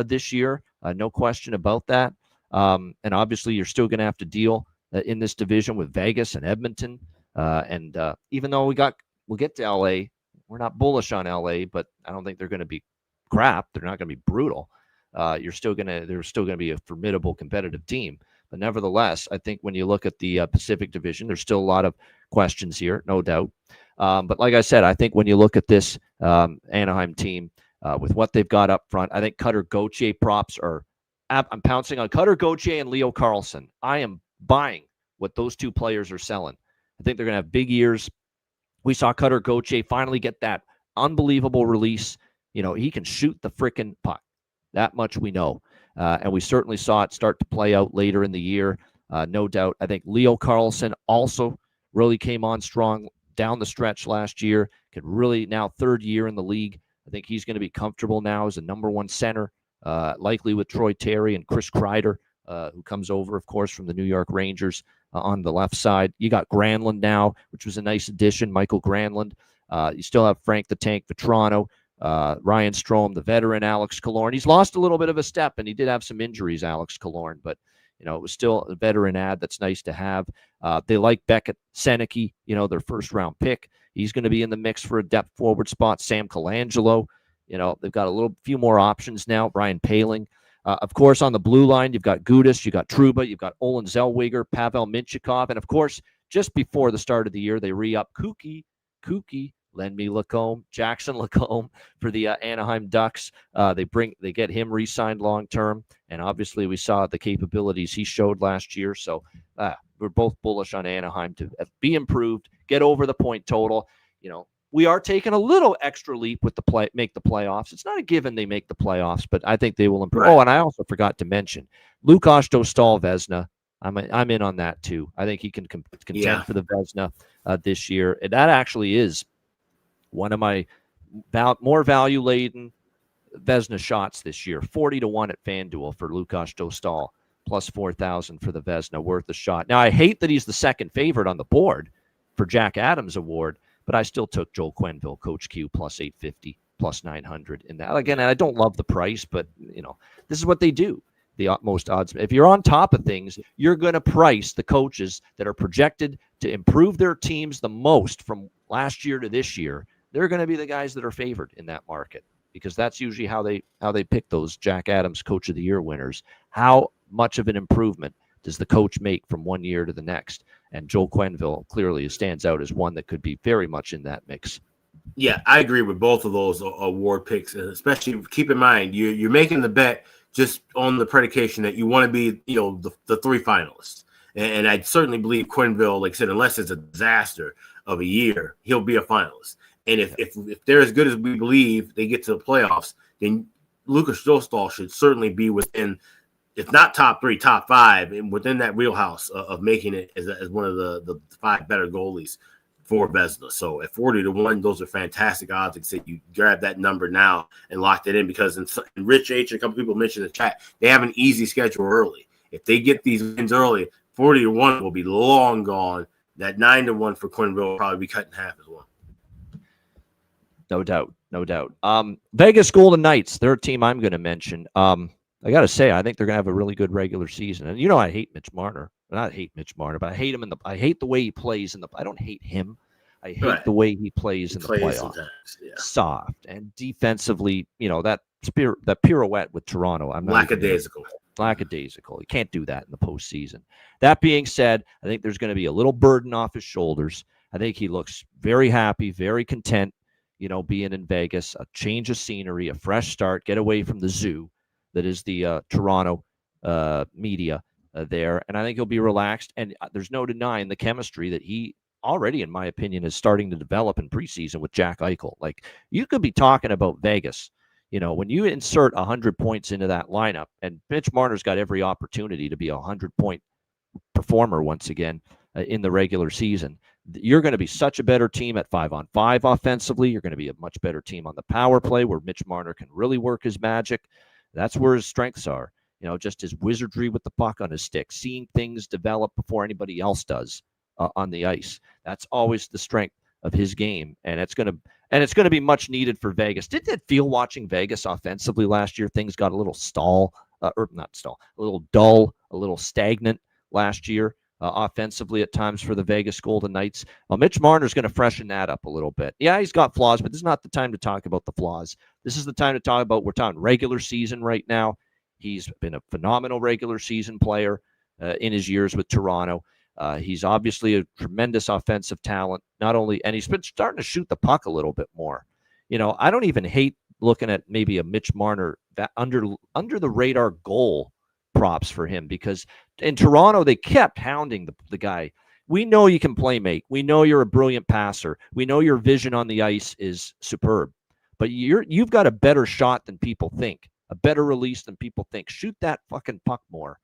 this year. No question about that. And obviously, you're still going to have to deal in this division with Vegas and Edmonton. And even though we'll get to LA, we're not bullish on LA, but I don't think they're going to be crap. They're not going to be brutal. They're still going to be a formidable competitive team. But nevertheless, I think when you look at the Pacific Division, there's still a lot of questions here, no doubt. But like I said, I think when you look at this Anaheim team with what they've got up front, I think Cutter Gauthier props are – I'm pouncing on Cutter Gauthier and Leo Carlsson. I am buying what those two players are selling. I think they're going to have big years. We saw Cutter Gauthier finally get that unbelievable release. He can shoot the frickin' puck. That much we know. And we certainly saw it start to play out later in the year, no doubt. I think Leo Carlsson also really came on strong down the stretch last year, could really now third year in the league. I think he's going to be comfortable now as a number one center, likely with Troy Terry and Chris Kreider, who comes over, of course, from the New York Rangers on the left side. You got Granlund now, which was a nice addition, Michael Granlund. You still have Frank the Tank Vetrano, Ryan Strome, the veteran, Alex Killorn. He's lost a little bit of a step, and he did have some injuries, Alex Killorn, but it was still a veteran ad that's nice to have. They like Beckett Seneke, their first-round pick. He's going to be in the mix for a depth forward spot. Sam Colangelo, they've got a few more options now. Brian Paling. Of course, on the blue line, you've got Gudas, you've got Trouba, you've got Olin Zellweger, Pavel Minchikov, and of course, just before the start of the year, they re-up Kookie lend me Lacombe, Jackson Lacombe for the Anaheim Ducks. They get him re-signed long-term, and obviously we saw the capabilities he showed last year. So we're both bullish on Anaheim to be improved, get over the point total. We are taking a little extra leap with make the playoffs. It's not a given they make the playoffs, but I think they will improve. Right. Oh, and I also forgot to mention Lukáš Dostal Vezina. I'm in on that too. I think he can contend for the Vezina this year. And that actually is one of my more value-laden Vezina shots this year. 40-1 at FanDuel for Lukáš Dostal, plus 4,000 for the Vezina, worth a shot. Now, I hate that he's the second favorite on the board for Jack Adams Award, but I still took Joel Quenneville, Coach Q, plus 850, plus 900 in that. Again, I don't love the price, but, this is what they do. The most odds. If you're on top of things, you're going to price the coaches that are projected to improve their teams the most from last year to this year. They're going to be the guys that are favored in that market, because that's usually how they pick those Jack Adams Coach of the Year winners. How much of an improvement does the coach make from one year to the next? And Joel Quenneville clearly stands out as one that could be very much in that mix. Yeah, I agree with both of those award picks, and especially keep in mind you're making the bet just on the predication that you want to be, the three finalists. And I certainly believe Quenneville, like I said, unless it's a disaster of a year, he'll be a finalist. And if they're as good as we believe they get to the playoffs, then Lukáš Dostal should certainly be within, if not top three, top five, and within that wheelhouse of making it as one of the five better goalies for Vezina. So at 40-1, those are fantastic odds. Like I said, you grab that number now and lock it in, because in Rich H and a couple people mentioned in the chat, they have an easy schedule early. If they get these wins early, 40-1 will be long gone. That 9-1 for Quenneville will probably be cut in half as well. No doubt. Vegas Golden Knights, they're a team I'm going to mention. I got to say, I think they're going to have a really good regular season. And I hate Mitch Marner. Not hate Mitch Marner, but I hate him I hate the way he plays I don't hate him. I hate the way he plays in the playoffs. Yeah. Soft and defensively, that pirouette with Toronto. I'm not lackadaisical. He can't do that in the postseason. That being said, I think there's going to be a little burden off his shoulders. I think he looks very happy, very content, being in Vegas, a change of scenery, a fresh start, get away from the zoo that is the Toronto media there. And I think he'll be relaxed. And there's no denying the chemistry that he already, in my opinion, is starting to develop in preseason with Jack Eichel. Like, you could be talking about Vegas, when you insert 100 points into that lineup, and Mitch Marner's got every opportunity to be a 100-point performer once again in the regular season. You're going to be such a better team at 5-on-5 offensively. You're going to be a much better team on the power play, where Mitch Marner can really work his magic. That's where his strengths are. Just his wizardry with the puck on his stick, seeing things develop before anybody else does on the ice. That's always the strength of his game, and it's going to be much needed for Vegas. Did it feel watching Vegas offensively last year? Things got a little a little dull, a little stagnant last year offensively at times for the Vegas Golden Knights. Well, Mitch Marner's going to freshen that up a little bit. Yeah, he's got flaws, but this is not the time to talk about the flaws. This is the time to talk about, we're talking regular season right now. He's been a phenomenal regular season player in his years with Toronto. He's obviously a tremendous offensive talent, and he's been starting to shoot the puck a little bit more. I don't even hate looking at maybe a Mitch Marner that under the radar goal props for him, because in Toronto they kept hounding the guy. We know you can play make. We know you're a brilliant passer. We know your vision on the ice is superb, but you've got a better shot than people think. A better release than people think. Shoot that fucking puck more.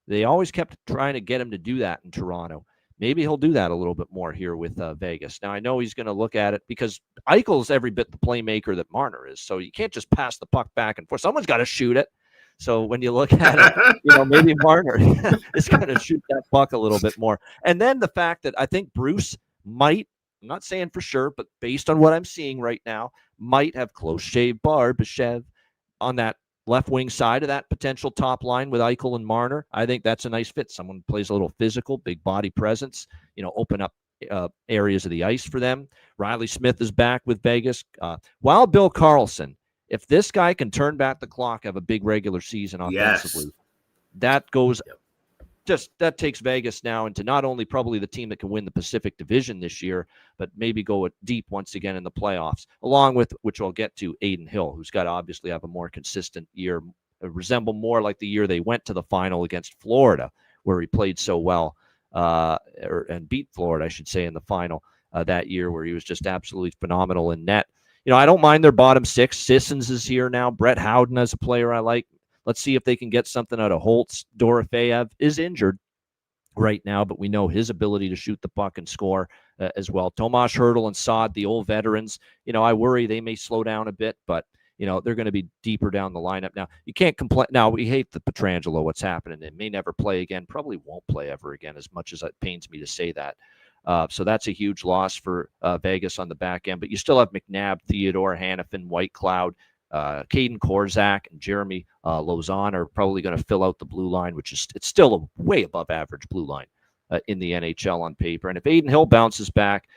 They always kept trying to get him to do that in Toronto. Maybe he'll do that a little bit more here with Vegas. Now, I know he's going to look at it, because Eichel's every bit the playmaker that Marner is, so you can't just pass the puck back and forth. Someone's got to shoot it. So when you look at it, maybe Marner is going to shoot that puck a little bit more. And then the fact that I think Bruce might, I'm not saying for sure, but based on what I'm seeing right now, might have close shave Barbashev on that left wing side of that potential top line with Eichel and Marner. I think that's a nice fit. Someone plays a little physical, big body presence, open up areas of the ice for them. Riley Smith is back with Vegas. While Bill Karlsson, if this guy can turn back the clock, have a big regular season offensively, that goes just that takes Vegas now into not only probably the team that can win the Pacific Division this year, but maybe go deep once again in the playoffs, along with, which I'll get to, Adin Hill, who's got to obviously have a more consistent year, resemble more like the year they went to the final against Florida, where he played so well and beat Florida, I should say, in the final that year, where he was just absolutely phenomenal in net. I don't mind their bottom six. Sissons is here now. Brett Howden as a player I like. Let's see if they can get something out of Holtz. Dorofeyev is injured right now, but we know his ability to shoot the puck and score as well. Tomas Hertl and Saad, the old veterans, I worry they may slow down a bit, but, they're going to be deeper down the lineup. Now, you can't complain. Now, we hate the Pietrangelo, what's happening. They may never play again, probably won't play ever again, as much as it pains me to say that. So that's a huge loss for Vegas on the back end. But you still have McNabb, Theodore, Hannafin, White Cloud, Caden Korzak, and Jeremy Lauzon are probably going to fill out the blue line, which is it's still a way above average blue line in the NHL on paper. And if Adin Hill bounces back,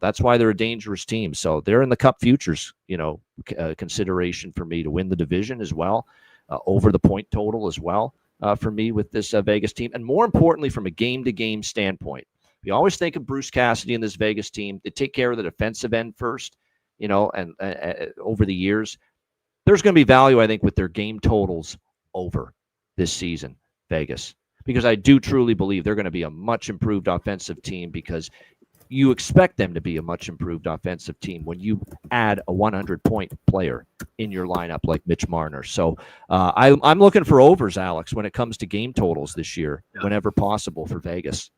that's why they're a dangerous team. So they're in the Cup Futures, consideration for me to win the division as well, over the point total as well for me with this Vegas team. And more importantly, from a game-to-game standpoint, we always think of Bruce Cassidy and this Vegas team. They take care of the defensive end first, and over the years. There's going to be value, I think, with their game totals over this season, Vegas, because I do truly believe they're going to be a much improved offensive team, because you expect them to be a much improved offensive team when you add a 100-point player in your lineup like Mitch Marner. So I'm looking for overs, Alex, when it comes to game totals this year, whenever possible for Vegas.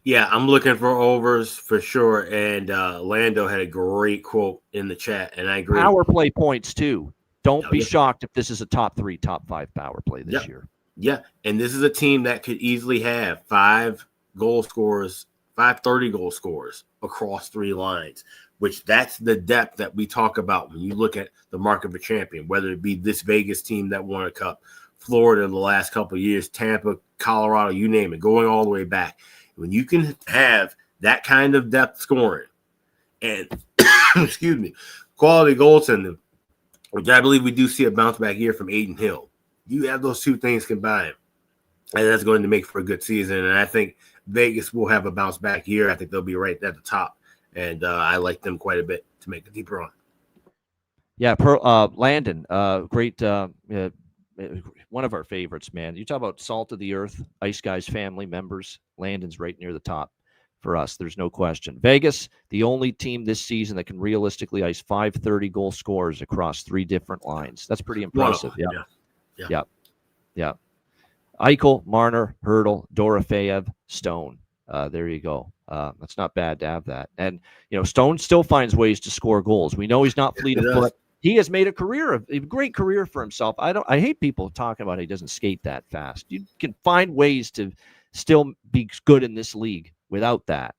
Yeah, I'm looking for overs for sure. And Lando had a great quote in the chat, and I agree. Power play points, too. Don't be shocked if this is a top 3, top 5 power play this year. Yeah, and this is a team that could easily have 5 goal scorers, 5 30-goal scorers across 3 lines, which that's the depth that we talk about when you look at the mark of a champion, whether it be this Vegas team that won a cup, Florida in the last couple of years, Tampa, Colorado, you name it, going all the way back. When you can have that kind of depth scoring and, excuse me, quality goaltending, which I believe we do see a bounce back year from Adin Hill. You have those two things combined, and that's going to make for a good season. And I think Vegas will have a bounce back year. I think they'll be right at the top, and I like them quite a bit to make a deep run. Yeah, Landon, great, one of our favorites, man. You talk about salt of the earth, Ice Guys family members. Landon's right near the top for us. There's no question. Vegas, the only team this season that can realistically ice 5 30-goal scorers across 3 different lines. That's pretty impressive. Yeah. Eichel, Marner, Hertl, Dorofeyev, Stone. There you go. That's not bad to have that. And, Stone still finds ways to score goals. We know he's not fleet of foot. He has made a great career for himself. I hate people talking about he doesn't skate that fast. You can find ways to still be good in this league without that.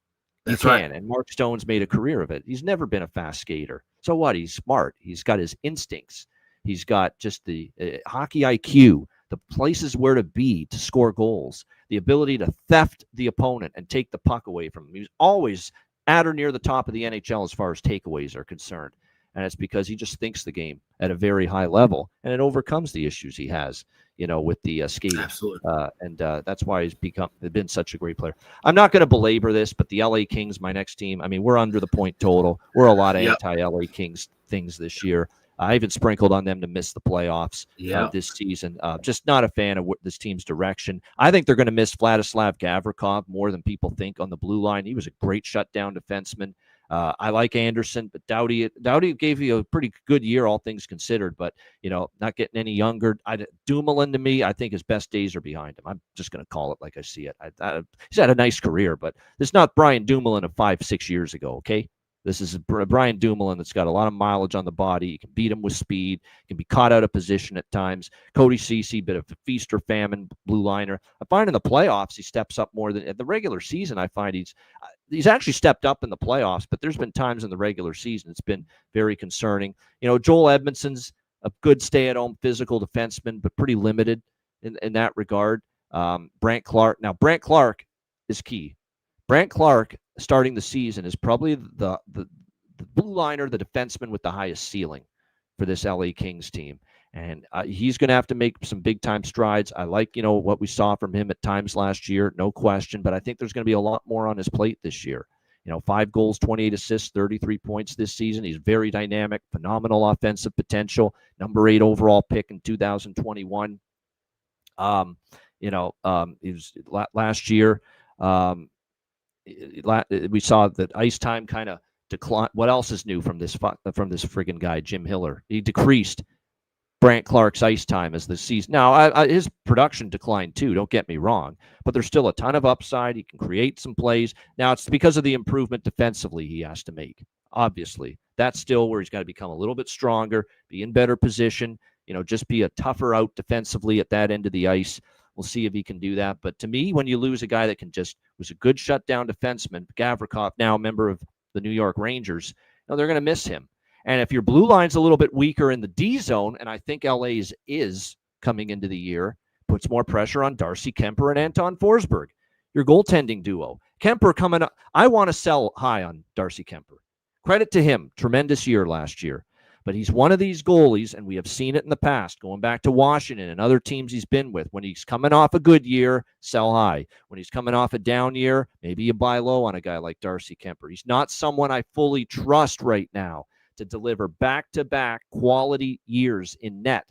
That's you can. right. And Mark Stone's made a career of it. He's never been a fast skater. So what? He's smart. He's got his instincts. He's got just the hockey IQ, the places where to be to score goals, the ability to theft the opponent and take the puck away from him. He's always at or near the top of the NHL as far as takeaways are concerned. And it's because he just thinks the game at a very high level, and it overcomes the issues he has, with the skating. Absolutely. And that's why he's been such a great player. I'm not going to belabor this, but the LA Kings, my next team, I mean, we're under the point total. We're a lot of anti-LA Kings things this year. I even sprinkled on them to miss the playoffs this season. Just not a fan of this team's direction. I think they're going to miss Vladislav Gavrikov more than people think on the blue line. He was a great shutdown defenseman. I like Anderson, but Doughty gave you a pretty good year, all things considered, but, not getting any younger. Dumoulin, to me, I think his best days are behind him. I'm just going to call it like I see it. He's had a nice career, but it's not Brian Dumoulin of 5-6 years ago, okay? This is Brian Dumoulin that's got a lot of mileage on the body. You can beat him with speed. Can be caught out of position at times. Cody Ceci, bit of a feast or famine blue liner. I find in the playoffs he steps up more than in the regular season. I find he's actually stepped up in the playoffs, but there's been times in the regular season it's been very concerning. Joel Edmondson's a good stay-at-home physical defenseman, but pretty limited in that regard. Brant Clark. Now, Brant Clark is key. Brant Clark starting the season is probably the blue liner, the defenseman with the highest ceiling for this LA Kings team. And he's going to have to make some big-time strides. I like, what we saw from him at times last year, no question, but I think there's going to be a lot more on his plate this year. 5 goals, 28 assists, 33 points this season. He's very dynamic, phenomenal offensive potential, number 8 overall pick in 2021. He was last year. We saw that ice time kind of decline. What else is new from this friggin' guy, Jim Hiller? He decreased Brant Clark's ice time as the season. Now, his production declined too, don't get me wrong, but there's still a ton of upside. He can create some plays. Now, it's because of the improvement defensively he has to make, obviously. That's still where he's got to become a little bit stronger, be in better position, just be a tougher out defensively at that end of the ice. We'll see if he can do that. But to me, when you lose a guy that was a good shutdown defenseman, Gavrikov, now a member of the New York Rangers, they're going to miss him. And if your blue line's a little bit weaker in the D zone, and I think LA's is coming into the year, puts more pressure on Darcy Kemper and Anton Forsberg, your goaltending duo. Kemper coming up. I want to sell high on Darcy Kemper. Credit to him. Tremendous year last year. But he's one of these goalies, and we have seen it in the past, going back to Washington and other teams he's been with. When he's coming off a good year, sell high. When he's coming off a down year, maybe you buy low on a guy like Darcy Kemper. He's not someone I fully trust right now to deliver back-to-back quality years in net,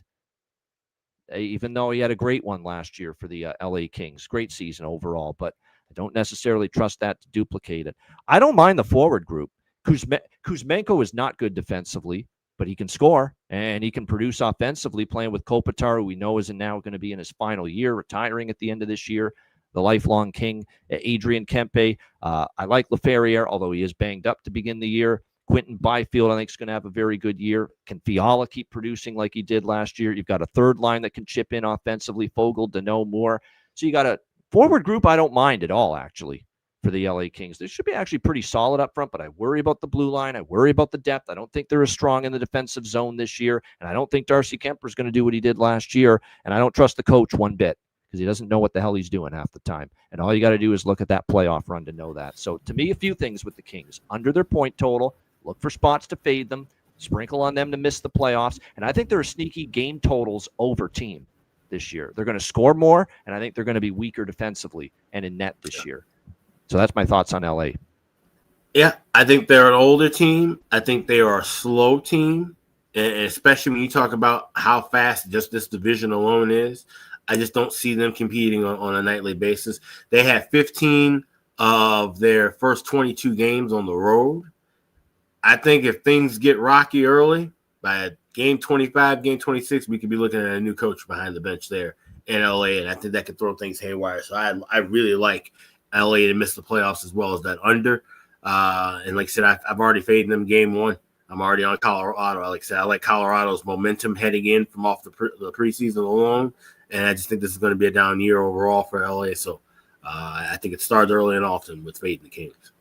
even though he had a great one last year for the LA Kings. Great season overall, but I don't necessarily trust that to duplicate it. I don't mind the forward group. Kuzmenko is not good defensively, but he can score, and he can produce offensively, playing with Kopitar, who we know is now going to be in his final year, retiring at the end of this year, the lifelong king. Adrian Kempe. I like Laferriere, although he is banged up to begin the year. Quentin Byfield, I think, is going to have a very good year. Can Fiala keep producing like he did last year? You've got a third line that can chip in offensively, Fogle, Deneau, Moore. So you got a forward group I don't mind at all, actually, for the LA Kings. They should be actually pretty solid up front, but I worry about the blue line. I worry about the depth. I don't think they're as strong in the defensive zone this year, and I don't think Darcy Kemper is going to do what he did last year, and I don't trust the coach one bit because he doesn't know what the hell he's doing half the time. And all you got to do is look at that playoff run to know that. So to me, a few things with the Kings. Under their point total, look for spots to fade them, sprinkle on them to miss the playoffs. And I think they're a sneaky game totals over team this year. They're going to score more, and I think they're going to be weaker defensively and in net this year. So that's my thoughts on LA. Yeah, I think they're an older team. I think they are a slow team, and especially when you talk about how fast just this division alone is. I just don't see them competing on a nightly basis. They have 15 of their first 22 games on the road. I think if things get rocky early, by game 25, game 26, we could be looking at a new coach behind the bench there in LA, and I think that could throw things haywire. So I really like LA to miss the playoffs as well as that under. And like I said, I've already faded them game 1. I'm already on Colorado. Like I said, I like Colorado's momentum heading in from off the preseason alone, and I just think this is going to be a down year overall for LA. So I think it starts early and often with fading the Kings.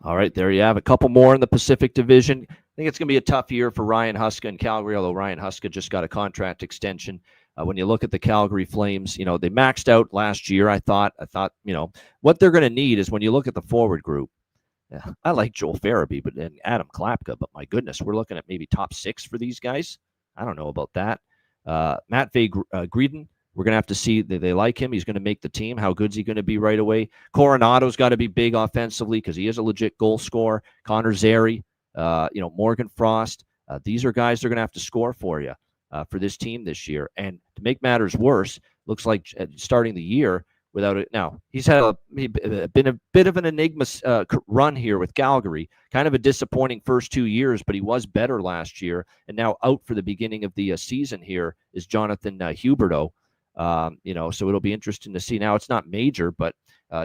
All right, there you have a couple more in the Pacific Division. I think it's going to be a tough year for Ryan Huska in Calgary, although Ryan Huska just got a contract extension. When you look at the Calgary Flames, they maxed out last year. I thought, what they're going to need is when you look at the forward group. Yeah, I like Joel Farabee, and Adam Klapka, but my goodness, we're looking at maybe top 6 for these guys. I don't know about that. Matt Greeden. We're going to have to see that they like him. He's going to make the team. How good's he going to be right away? Coronado's got to be big offensively because he is a legit goal scorer. Connor Zary, Morgan Frost. These are guys they're going to have to score for you for this team this year. And to make matters worse, looks like starting the year without it. Now, he's been a bit of an enigma run here with Calgary. Kind of a disappointing first 2 years, but he was better last year. And now out for the beginning of the season here is Jonathan Huberdeau. So it'll be interesting to see. Now, it's not major, but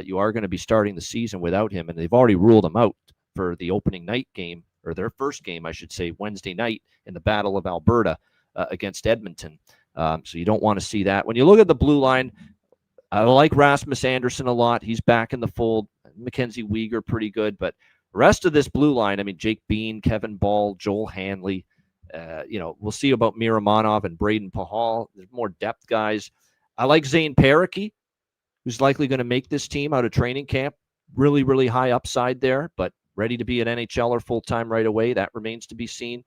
you are going to be starting the season without him, and they've already ruled him out for the opening night game, or their first game, I should say, Wednesday night in the Battle of Alberta against Edmonton. So you don't want to see that. When you look at the blue line, I like Rasmus Anderson a lot. He's back in the fold. Mackenzie Weegar, pretty good. But the rest of this blue line, I mean, Jake Bean, Kevin Ball, Joel Hanley, we'll see about Miramonov and Braden Pahal. There's more depth guys. I like Zane Parecki, who's likely going to make this team out of training camp. Really, really high upside there, but ready to be an NHLer full-time right away. That remains to be seen.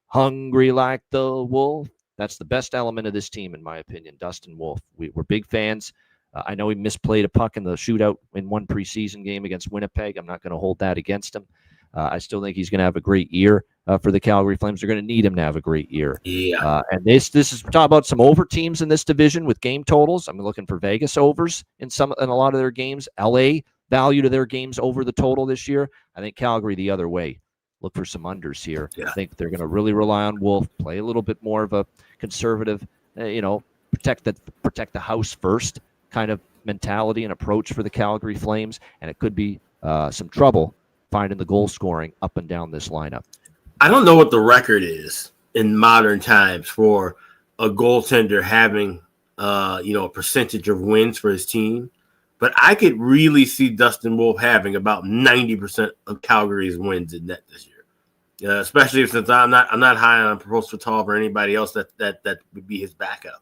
Hungry like the wolf, That's the best element of this team, in my opinion, Dustin Wolf. We're big fans. I know he misplayed a puck in the shootout in one preseason game against Winnipeg. I'm not going to hold that against him. I still think he's going to have a great year for the Calgary Flames. They're going to need him to have a great year. Yeah. And this is talk about some over teams in this division with game totals. I'm looking for Vegas overs in a lot of their games. LA value to their games over the total this year. I think Calgary the other way. Look for some unders here. Yeah. I think they're going to really rely on Wolf, play a little bit more of a conservative, protect the house first kind of mentality and approach for the Calgary Flames, and it could be some trouble finding the goal scoring up and down this lineup. I don't know what the record is in modern times for a goaltender having a percentage of wins for his team, but I could really see Dustin Wolf having about 90% of Calgary's wins in net this year. Especially since I'm not high on Prosvetov or anybody else that would be his backup.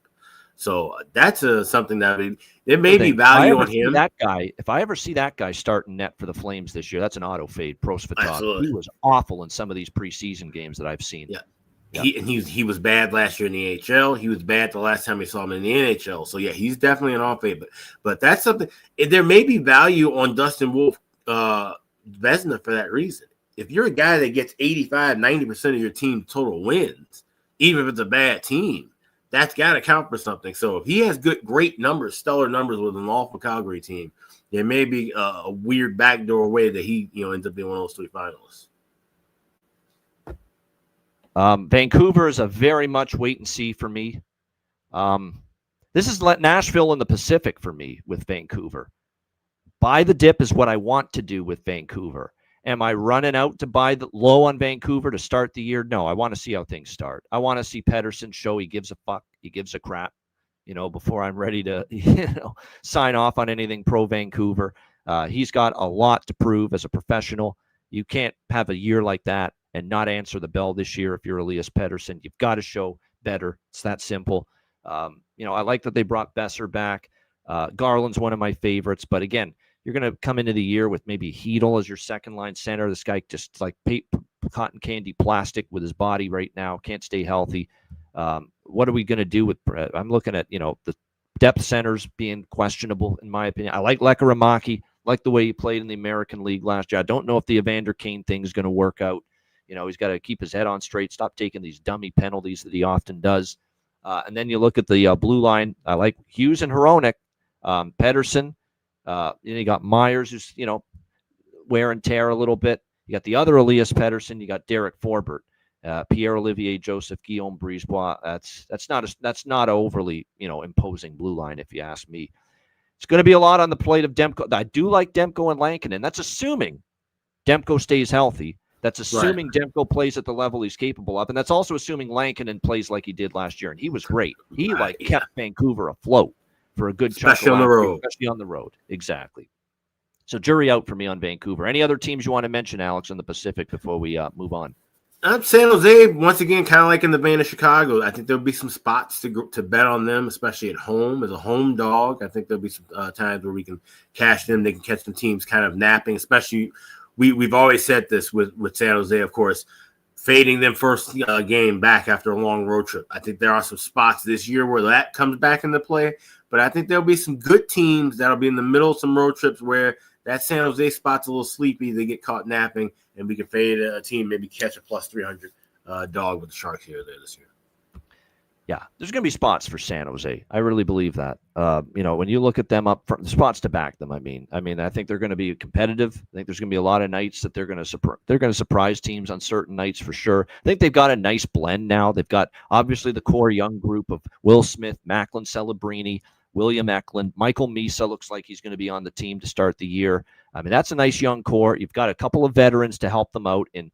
So that's something that there may be value on him. If I ever see that guy starting net for the Flames this year, that's an auto fade. Prosvetov. Absolutely. He was awful in some of these preseason games that I've seen. Yeah. He was bad last year in the AHL. He was bad the last time we saw him in the NHL. So yeah, he's definitely an off fade. But that's something. There may be value on Dustin Wolf, Vezina for that reason. If you're a guy that gets 85, 90% of your team total wins, even if it's a bad team, that's got to count for something. So if he has great numbers, stellar numbers with an awful Calgary team, there may be a weird backdoor way that he ends up being one of those three finalists. Vancouver is a very much wait and see for me. This is Nashville in the Pacific for me with Vancouver. Buy the dip is what I want to do with Vancouver. Am I running out to buy the low on Vancouver to start the year? No, I want to see how things start. I want to see Pettersson show he gives a fuck, he gives a crap, before I'm ready to, sign off on anything pro Vancouver. He's got a lot to prove as a professional. You can't have a year like that and not answer the bell this year if you're Elias Pettersson. You've got to show better. It's that simple. I like that they brought Besser back. Garland's one of my favorites, but again, you're going to come into the year with maybe Hedl as your second-line center. This guy just like cotton candy plastic with his body right now. Can't stay healthy. What are we going to do with – I'm looking at, the depth centers being questionable, in my opinion. I like Lekaramaki. Like the way he played in the American League last year. I don't know if the Evander Kane thing is going to work out. He's got to keep his head on straight, stop taking these dummy penalties that he often does. And then you look at the blue line. I like Hughes and Hronek, Pettersson. You got Myers, who's, wear and tear a little bit. You got the other Elias Pettersson. You got Derek Forbert, Pierre-Olivier Joseph, Guillaume Brisebois. That's not overly, imposing blue line, if you ask me. It's going to be a lot on the plate of Demko. I do like Demko and Lankinen. That's assuming Demko stays healthy. That's assuming right. Demko plays at the level he's capable of. And that's also assuming Lankinen plays like he did last year. And he was great. He kept Vancouver afloat for a good chunk on the road. Especially on the road. Exactly. So jury out for me on Vancouver. Any other teams you want to mention, Alex, in the Pacific before we move on? San Jose, once again, kind of like in the vein of Chicago. I think there'll be some spots to bet on them, especially at home. As a home dog, I think there'll be some times where we can cash them. They can catch some teams kind of napping, especially we've always said this with San Jose, of course, fading them first game back after a long road trip. I think there are some spots this year where that comes back into play, but I think there'll be some good teams that'll be in the middle of some road trips where that San Jose spot's a little sleepy. They get caught napping, and we can fade a team, maybe catch a plus 300 dog with the Sharks here or there this year. Yeah, there's going to be spots for San Jose. I really believe that. When you look at them up front, the spots to back them. I mean, I think they're going to be competitive. I think there's going to be a lot of nights that they're going to surprise teams on certain nights for sure. I think they've got a nice blend now. They've got obviously the core young group of Will Smith, Macklin Celebrini, William Eklund, Michael Misa looks like he's going to be on the team to start the year. I mean, that's a nice young core. You've got a couple of veterans to help them out in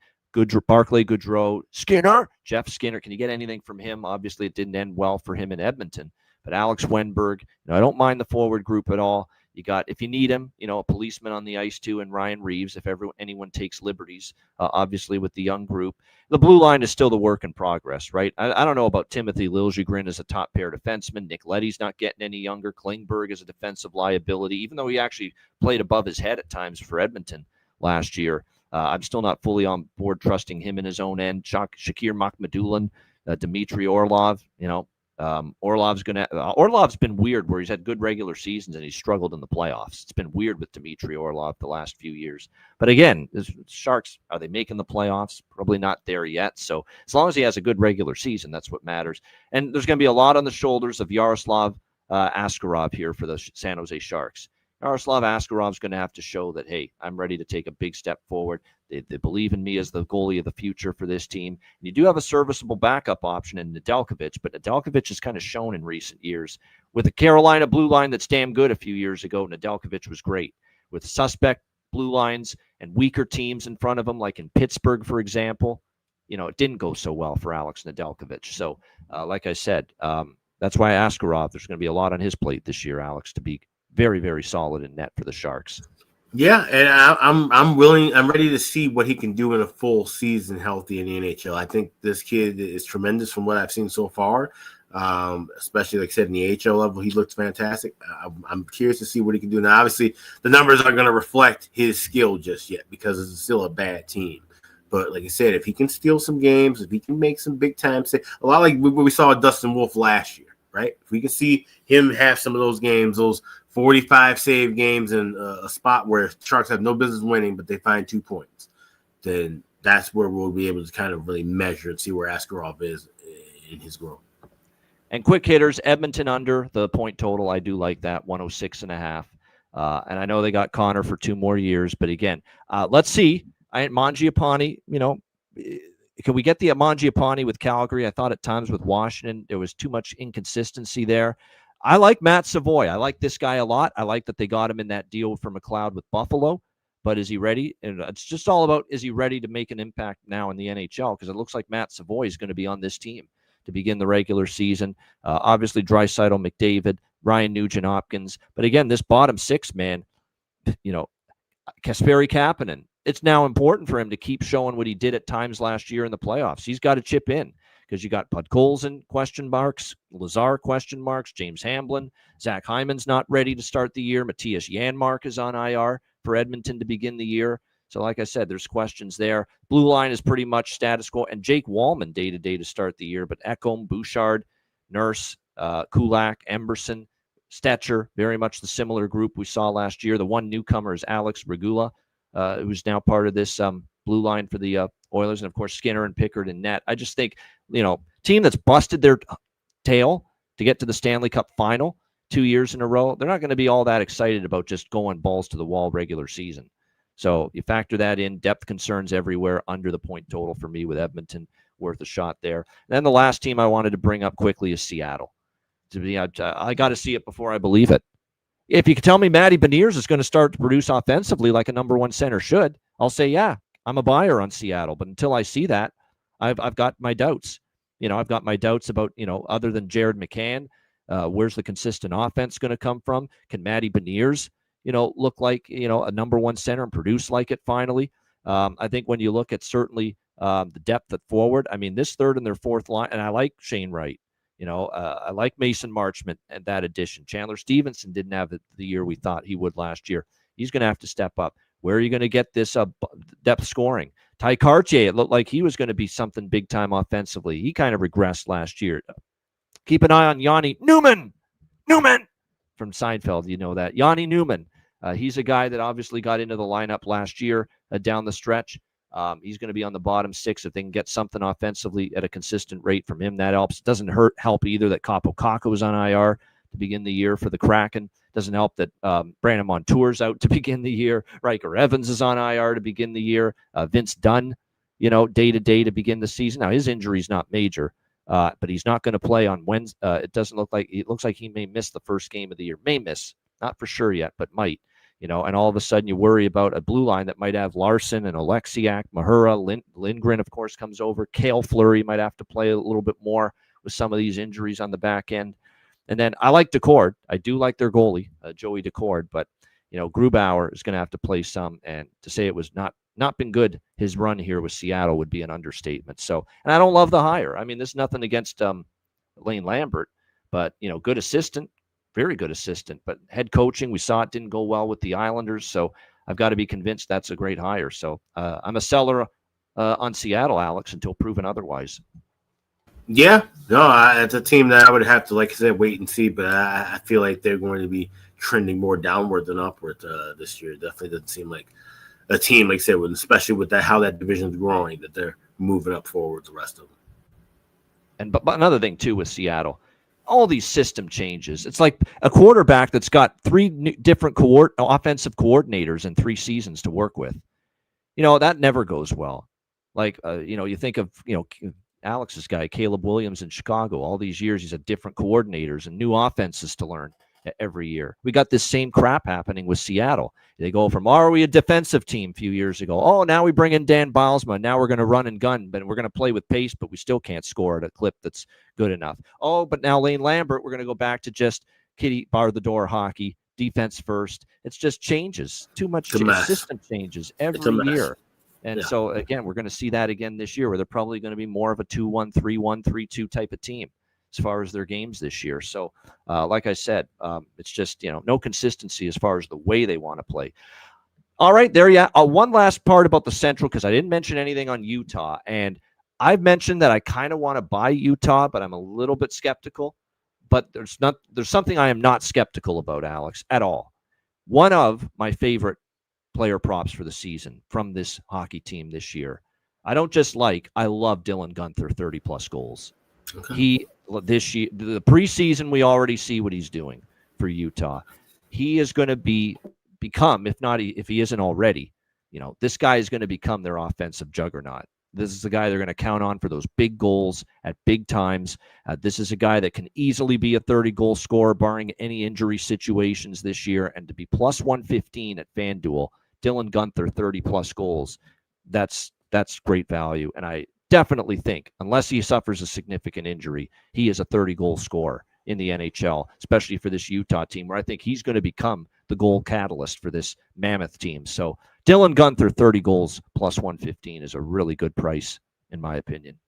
Barclay Goodrow, Skinner, Jeff Skinner. Can you get anything from him? Obviously, it didn't end well for him in Edmonton. But Alex Wenberg, I don't mind the forward group at all. You got, if you need him, a policeman on the ice too, and Ryan Reeves, if anyone takes liberties, obviously with the young group. The blue line is still the work in progress, right? I don't know about Timothy Liljegren as a top pair defenseman. Nick Leddy's not getting any younger. Klingberg is a defensive liability, even though he actually played above his head at times for Edmonton last year. I'm still not fully on board trusting him in his own end. Shakir Makhmadoulian, Dmitry Orlov, Orlov's been weird where he's had good regular seasons and he's struggled in the playoffs. It's been weird with Dmitry Orlov the last few years. But again, the Sharks, are they making the playoffs? Probably not there yet. So as long as he has a good regular season, that's what matters. And there's going to be a lot on the shoulders of Yaroslav Askarov here for the San Jose Sharks. Yaroslav Askarov's going to have to show that, hey, I'm ready to take a big step forward. They believe in me as the goalie of the future for this team. And you do have a serviceable backup option in Nedeljkovic, but Nedeljkovic has kind of shown in recent years. With the Carolina blue line that's damn good a few years ago, Nedeljkovic was great. With suspect blue lines and weaker teams in front of him, like in Pittsburgh, for example, it didn't go so well for Alex Nedeljkovic. So, like I said, that's why Askarov, there's going to be a lot on his plate this year, Alex, to be very, very solid in net for the Sharks. Yeah, and I'm ready to see what he can do in a full season healthy in the NHL. I think this kid is tremendous from what I've seen so far, especially, like I said, in the AHL level. He looks fantastic. I'm curious to see what he can do. Now, obviously, the numbers aren't going to reflect his skill just yet because it's still a bad team. But like I said, if he can steal some games, if he can make some big-time saves, a lot like what we saw with Dustin Wolf last year, right? If we can see him have some of those games, those 45 save games in a spot where Sharks have no business winning, but they find 2 points, then that's where we'll be able to kind of really measure and see where Askarov is in his growth. And quick hitters, Edmonton under the point total. I do like that, 106.5. And I know they got Connor for 2 more years, but again, let's see. Mangiapane, can we get the Mangiapane with Calgary? I thought at times with Washington, there was too much inconsistency there. I like Matt Savoy. I like this guy a lot. I like that they got him in that deal for McLeod with Buffalo. But is he ready? And it's just all about, is he ready to make an impact now in the NHL? Because it looks like Matt Savoy is going to be on this team to begin the regular season. Obviously, Draisaitl, McDavid, Ryan Nugent-Hopkins. But again, this bottom 6, man, Kasperi Kapanen, it's now important for him to keep showing what he did at times last year in the playoffs. He's got to chip in. Because you got Podkolzin, question marks, Lazar, question marks, James Hamblin, Zach Hyman's not ready to start the year, Matthias Janmark is on IR for Edmonton to begin the year. So like I said, there's questions there. Blue line is pretty much status quo, and Jake Wallman day-to-day to start the year, but Ekholm, Bouchard, Nurse, Kulak, Emberson, Stetcher, very much the similar group we saw last year. The one newcomer is Alex Regula, who's now part of this blue line for the Oilers, and of course Skinner and Pickard in net. I just think, team that's busted their tail to get to the Stanley Cup final 2 years in a row, they're not going to be all that excited about just going balls to the wall regular season. So you factor that in, depth concerns everywhere, under the point total for me with Edmonton, worth a shot there. And then the last team I wanted to bring up quickly is Seattle. I got to see it before I believe it. If you could tell me Matty Beniers is going to start to produce offensively like a number 1 center should, I'll say, yeah, I'm a buyer on Seattle. But until I see that, I've got my doubts. I've got my doubts about, other than Jared McCann, where's the consistent offense going to come from? Can Matty Beniers, look like, a number 1 center and produce like it finally? I think when you look at certainly the depth at forward, I mean, this third and their fourth line, and I like Shane Wright. I like Mason Marchment and that addition. Chandler Stevenson didn't have the year we thought he would last year. He's going to have to step up. Where are you going to get this depth scoring? Ty Cartier, it looked like he was going to be something big time offensively. He kind of regressed last year. Keep an eye on Yanni Newman from Seinfeld. You know that. Yanni Newman. He's a guy that obviously got into the lineup last year down the stretch. He's going to be on the bottom 6 if they can get something offensively at a consistent rate from him. That helps. It doesn't help either that Kaapo Kakko is on IR to begin the year for the Kraken. Doesn't help that Brandon Montour's out to begin the year. Riker Evans is on IR to begin the year. Vince Dunn, day-to-day to begin the season. Now, his injury is not major, but he's not going to play on Wednesday. It looks like he may miss the first game of the year. May miss. Not for sure yet, but might. And all of a sudden you worry about a blue line that might have Larson and Oleksiak, Mahura, Lindgren, of course, comes over. Cale Fleury might have to play a little bit more with some of these injuries on the back end. And then I like Decord. I do like their goalie, Joey Decord, but, Grubauer is going to have to play some. And to say it was not been good, his run here with Seattle would be an understatement. So, and I don't love the hire. I mean, there's nothing against Lane Lambert, but, good assistant. Very good assistant, but head coaching, we saw it didn't go well with the Islanders, so I've got to be convinced that's a great hire. So I'm a seller on Seattle, Alex, until proven otherwise. Yeah, no, it's a team that I would have to, like I said, wait and see. But I feel like they're going to be trending more downward than upward this year. Definitely doesn't seem like a team, like I said, especially with that how that division is growing, that they're moving up forward. The rest of them. And but another thing too with Seattle, all these system changes. It's like a quarterback that's got three different offensive coordinators in 3 seasons to work with. That never goes well. Like you think of Alex's guy, Caleb Williams in Chicago. All these years, he's had different coordinators and new offenses to learn every year. We got this same crap happening with Seattle. They go from, are we a defensive team a few years ago? Oh, now we bring in Dan Bilesma. Now we're going to run and gun, but we're going to play with pace, but we still can't score at a clip that's good enough. Oh, but now Lane Lambert, we're going to go back to just kitty bar the door hockey, defense first. It's just changes. Too much system changes every year. And so, again, we're going to see that again this year where they're probably going to be more of a 2-1, 3-1, 3-2 type of team as far as their games this year. So, like I said, it's just, no consistency as far as the way they want to play. All right, there you are. One last part about the Central, because I didn't mention anything on Utah. And I've mentioned that I kind of want to buy Utah, but I'm a little bit skeptical. But there's something I am not skeptical about, Alex, at all. One of my favorite player props for the season from this hockey team this year. I love Dylan Guenther, 30-plus goals. Okay. This year, the preseason, we already see what he's doing for Utah. He is going to become, if he isn't already, this guy is going to become their offensive juggernaut. This is the guy they're going to count on for those big goals at big times. This is a guy that can easily be a 30-goal scorer, barring any injury situations this year. And to be plus 115 at FanDuel, Dylan Guenther, 30-plus goals, that's great value. And I definitely think, unless he suffers a significant injury, he is a 30-goal scorer in the NHL, especially for this Utah team, where I think he's going to become the goal catalyst for this Mammoth team. So Dylan Guenther, 30 goals, plus 115 is a really good price, in my opinion.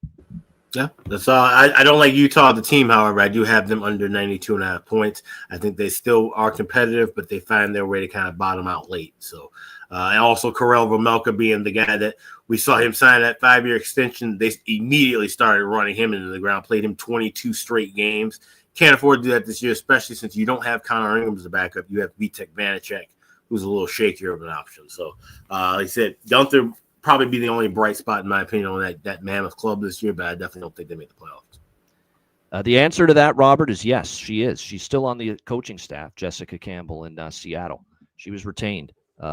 Yeah, that's all. I don't like Utah, the team, however. I do have them under 92.5 points. I think they still are competitive, but they find their way to kind of bottom out late. So, and also Karel Vejmelka being the guy that we saw him sign that 5-year extension, they immediately started running him into the ground, played him 22 straight games. Can't afford to do that this year, especially since you don't have Connor Ingram as a backup. You have Vitek Vanacek, who's a little shakier of an option. So, like I said, Guenther probably be the only bright spot, in my opinion, on that Mammoth club this year, but I definitely don't think they make the playoffs. The answer to that, Robert, is yes, she is. She's still on the coaching staff, Jessica Campbell in Seattle. She was retained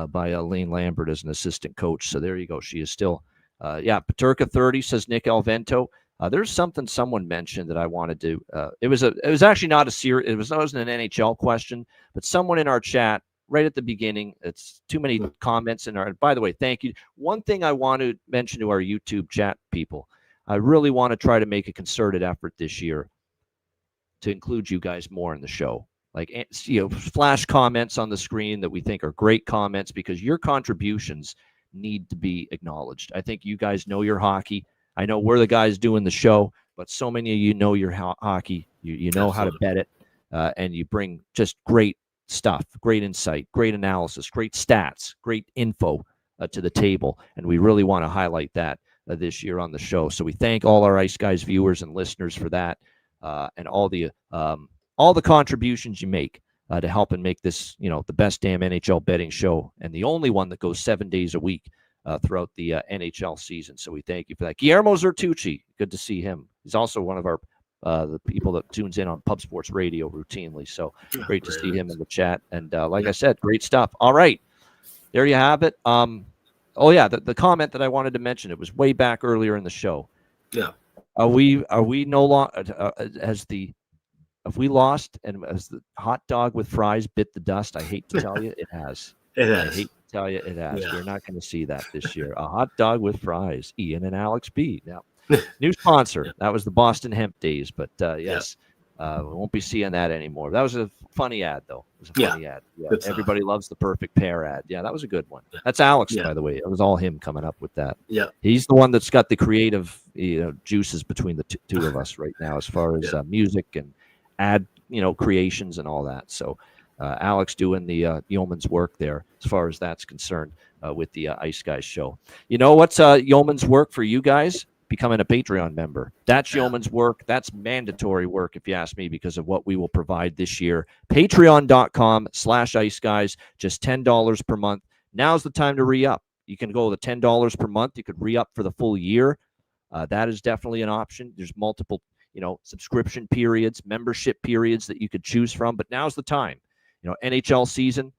by Lane Lambert as an assistant coach. So there you go. She is still, Paterka 30, says Nick Alvento. There's something someone mentioned that I wanted to. It was actually not a serious. It wasn't an NHL question, but someone in our chat right at the beginning. It's too many comments in our. By the way, thank you. One thing I want to mention to our YouTube chat people, I really want to try to make a concerted effort this year to include you guys more in the show. Like, flash comments on the screen that we think are great comments, because your contributions need to be acknowledged. I think you guys know your hockey. I know we're the guys doing the show, but so many of you know your hockey. You know how to bet it, and you bring just great stuff, great insight, great analysis, great stats, great info to the table, and we really want to highlight that this year on the show. So we thank all our Ice Guys viewers and listeners for that, and all the contributions you make to help and make this, the best damn NHL betting show, and the only one that goes 7 days a week throughout the NHL season. So we thank you for that. Guillermo Zertucci, good to see him. He's also one of our the people that tunes in on Pub Sports Radio routinely. So great to see him in the chat. And I said, great stuff. All right, there you have it. The comment that I wanted to mention, it was way back earlier in the show. Yeah. Are we no longer have we lost, and as the hot dog with fries bit the dust? I hate to tell you, it has. It has. I hate to tell you, it has. Yeah. We're not going to see that this year. A hot dog with fries. Ian and Alex B. Now, new sponsor. Yeah. That was the Boston Hemp Days, but yes, we won't be seeing that anymore. That was a funny ad, though. It was a funny ad. Yeah. Everybody loves the perfect pair ad. Yeah, that was a good one. Yeah. That's Alex, by the way. It was all him coming up with that. Yeah, he's the one that's got the creative, juices between the two of us right now, as far as music and ad, creations and all that. So Alex doing the yeoman's work there as far as that's concerned with the Ice Guys show. You know what's yeoman's work for you guys? becoming a Patreon member. That's yeoman's work. That's mandatory work, if you ask me, because of what we will provide this year. Patreon.com/IceGuys, just $10 per month. Now's the time to re-up. You can go to $10 per month. You could re-up for the full year. That is definitely an option. There's multiple, subscription periods, membership periods that you could choose from, but now's the time. NHL season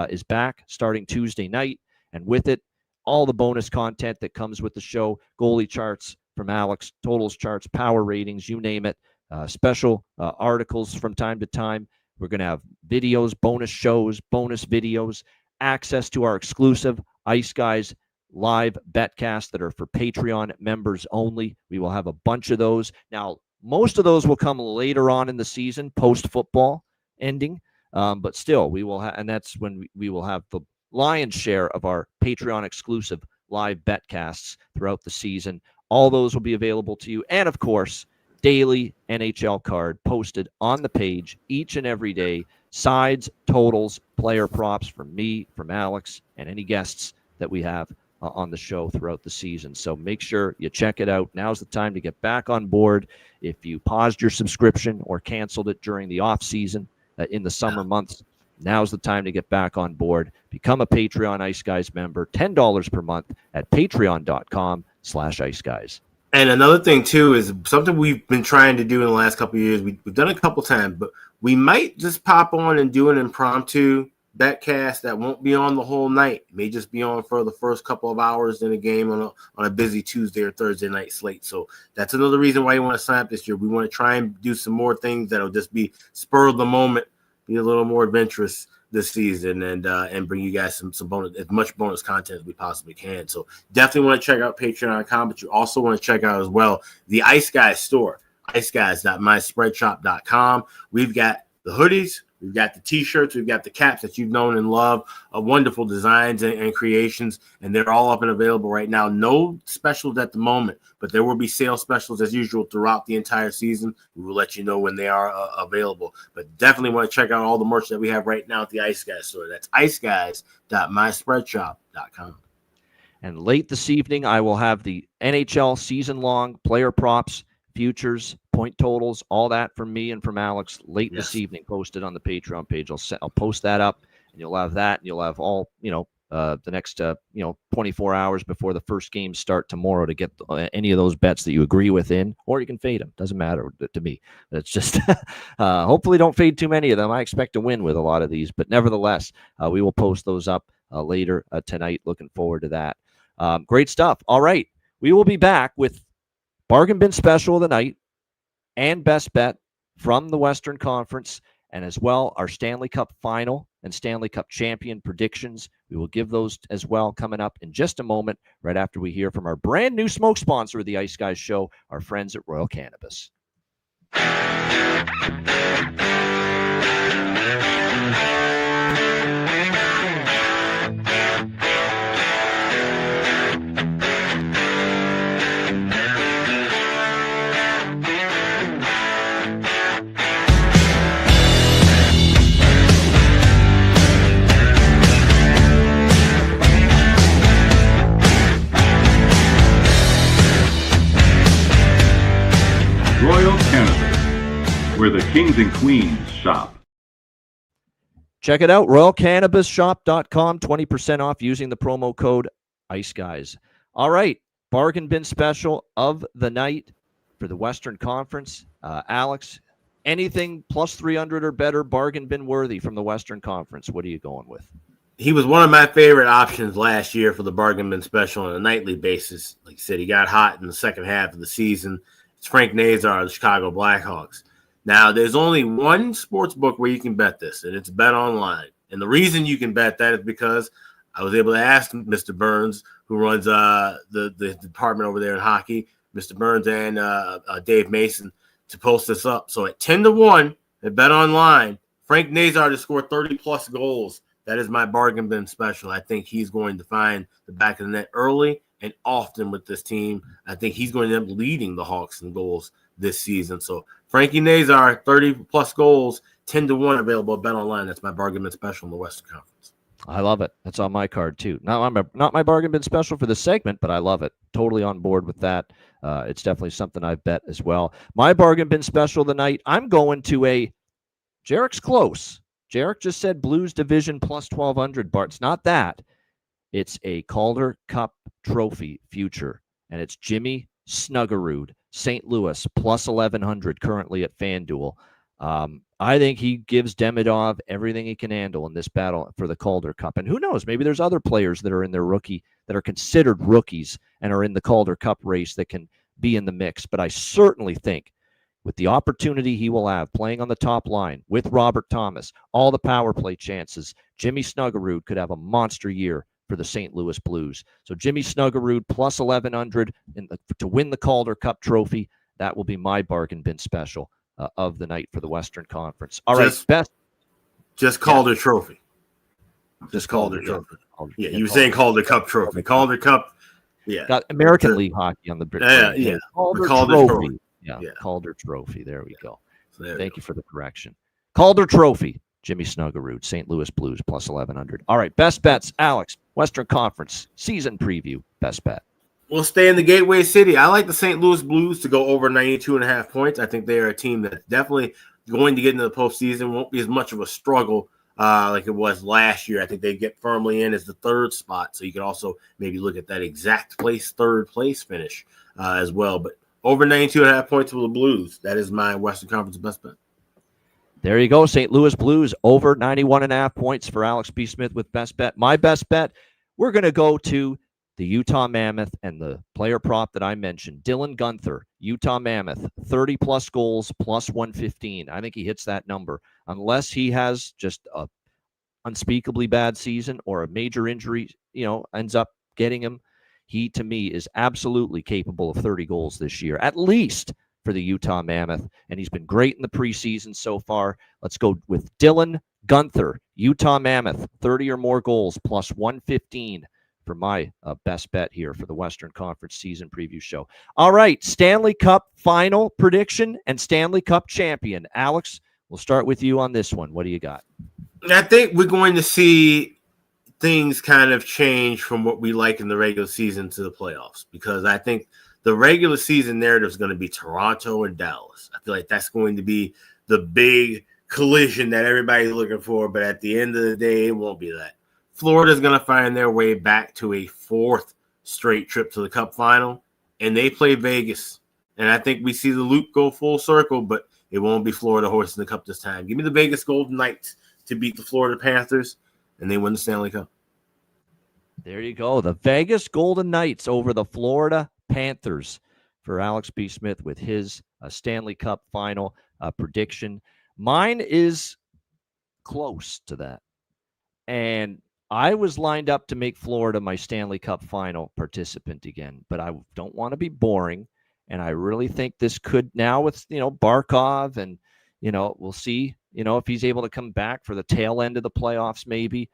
is back starting Tuesday night, and with it, all the bonus content that comes with the show, goalie charts from Alex, totals charts, power ratings, you name it, special articles from time to time. We're going to have videos, bonus shows, bonus videos, access to our exclusive Ice Guys live betcasts that are for Patreon members only. We will have a bunch of those. Now, most of those will come later on in the season, post-football ending, but still, we will have, and that's when we will have the lion's share of our Patreon exclusive live betcasts throughout the season. All those will be available to you. And of course, daily NHL card posted on the page each and every day. Sides, totals, player props from me, from Alex, and any guests that we have on the show throughout the season. So make sure you check it out. Now's the time to get back on board. If you paused your subscription or canceled it during the off season in the summer months, now's the time to get back on board. Become a Patreon Ice Guys member, $10 per month at patreon.com/IceGuys. And another thing, too, is something we've been trying to do in the last couple of years. We've done it a couple times, but we might just pop on and do an impromptu betcast that won't be on the whole night. It may just be on for the first couple of hours in a game on a busy Tuesday or Thursday night slate. So that's another reason why you want to sign up this year. We want to try and do some more things that'll just be spur of the moment, be a little more adventurous this season, and bring you guys some bonus, as much bonus content as we possibly can. So definitely want to check out Patreon.com, but you also want to check out as well the Ice Guys store, iceguys.myspreadshop.com. We've got the hoodies, we've got the t-shirts, we've got the caps that you've known and loved, wonderful designs and creations, and they're all up and available right now. No specials at the moment, but there will be sale specials as usual throughout the entire season. We will let you know when they are available, but definitely want to check out all the merch that we have right now at the Ice Guys store. That's iceguys.myspreadshop.com. And late this evening, I will have the NHL season-long player props, futures, point totals, all that from me and from Alex late this evening posted on the Patreon page. I'll post that up, and you'll have that, and you'll have all, the next, 24 hours before the first games start tomorrow to get any of those bets that you agree with in, or you can fade them. Doesn't matter to me. It's just hopefully don't fade too many of them. I expect to win with a lot of these, but nevertheless, we will post those up later tonight. Looking forward to that. Great stuff. All right. We will be back with Bargain Bin Special of the night and Best Bet from the Western Conference, and as well our Stanley Cup Final and Stanley Cup Champion predictions. We will give those as well coming up in just a moment, right after we hear from our brand new smoke sponsor of the Ice Guys show, our friends at Royal Cannabis. Royal Cannabis, where the kings and queens shop. Check it out, royalcannabisshop.com, 20% off using the promo code IceGuys. All right, bargain bin special of the night for the Western Conference. Alex, anything plus 300 or better bargain bin worthy from the Western Conference? What are you going with? He was one of my favorite options last year for the bargain bin special on a nightly basis. Like I said, he got hot in the second half of the season. It's Frank Nazar of the Chicago Blackhawks. Now, there's only one sports book where you can bet this, and it's Bet Online. And the reason you can bet that is because I was able to ask Mr. Burns, who runs the department over there in hockey, Mr. Burns and Dave Mason, to post this up. So at 10-1 at Bet Online, Frank Nazar to score 30-plus goals. That is my bargain bin special. I think he's going to find the back of the net early and often with this team. I think he's going to end up leading the Hawks in goals this season. So Frankie Nazar, 30-plus goals, 10-1 available at Bet Online. That's my bargain bin special in the Western Conference. I love it. That's on my card too. Not my bargain bin special for this segment, but I love it. Totally on board with that. It's definitely something I bet as well. My bargain bin special tonight, I'm going to a Jarek's close. Jarek just said Blues division plus 1,200, Bart. It's not that. It's a Calder Cup trophy future, and it's Jimmy Snuggerud, St. Louis, plus 1,100 currently at FanDuel. I think he gives Demidov everything he can handle in this battle for the Calder Cup. And who knows, maybe there's other players that are in their rookie, that are considered rookies and are in the Calder Cup race that can be in the mix. But I certainly think with the opportunity he will have playing on the top line with Robert Thomas, all the power play chances, Jimmy Snuggerud could have a monster year for the St. Louis Blues. So Jimmy Snuggerud plus 1,100 to win the Calder Cup trophy. That will be my bargain bin special of the night for the Western Conference. All right, best. Just Calder Trophy. Just Calder Trophy. Yeah, you were saying Calder Cup Trophy. Calder Cup. Yeah. Got American League hockey on the British. Yeah. Calder Trophy. Yeah, Calder Trophy. There we go. Thank you for the correction. Calder Trophy. Jimmy Snuggerud, St. Louis Blues plus 1,100. All right, best bets. Alex, Western Conference season preview. Best bet. We'll stay in the Gateway City. I like the St. Louis Blues to go over 92.5 points. I think they are a team that's definitely going to get into the postseason. Won't be as much of a struggle like it was last year. I think they get firmly in as the third spot. So you can also maybe look at that exact place, third place finish as well. But over 92.5 points for the Blues. That is my Western Conference best bet. There you go. St. Louis Blues over 91.5 points for Alex B. Smith with best bet. My best bet, we're going to go to the Utah Mammoth and the player prop that I mentioned, Dylan Guenther, Utah Mammoth, 30-plus goals, plus 115. I think he hits that number. Unless he has just a unspeakably bad season or a major injury, ends up getting him, he, to me, is absolutely capable of 30 goals this year, at least for the Utah Mammoth. And he's been great in the preseason so far. Let's go with Dylan Guenther, Utah Mammoth, 30 or more goals, plus 115. For my best bet here for the Western Conference season preview show. All right, Stanley Cup final prediction and Stanley Cup champion. Alex, we'll start with you on this one. What do you got? I think we're going to see things kind of change from what we like in the regular season to the playoffs, because I think the regular season narrative is going to be Toronto and Dallas. I feel like that's going to be the big collision that everybody's looking for, but at the end of the day, it won't be that. Florida's going to find their way back to a fourth straight trip to the Cup final, and they play Vegas. And I think we see the loop go full circle, but it won't be Florida hoisting the Cup this time. Give me the Vegas Golden Knights to beat the Florida Panthers, and they win the Stanley Cup. There you go. The Vegas Golden Knights over the Florida Panthers for Alex B. Smith with his Stanley Cup final prediction. Mine is close to that. And I was lined up to make Florida my Stanley Cup final participant again, but I don't want to be boring. And I really think this could now with, Barkov and, we'll see, if he's able to come back for the tail end of the playoffs, maybe.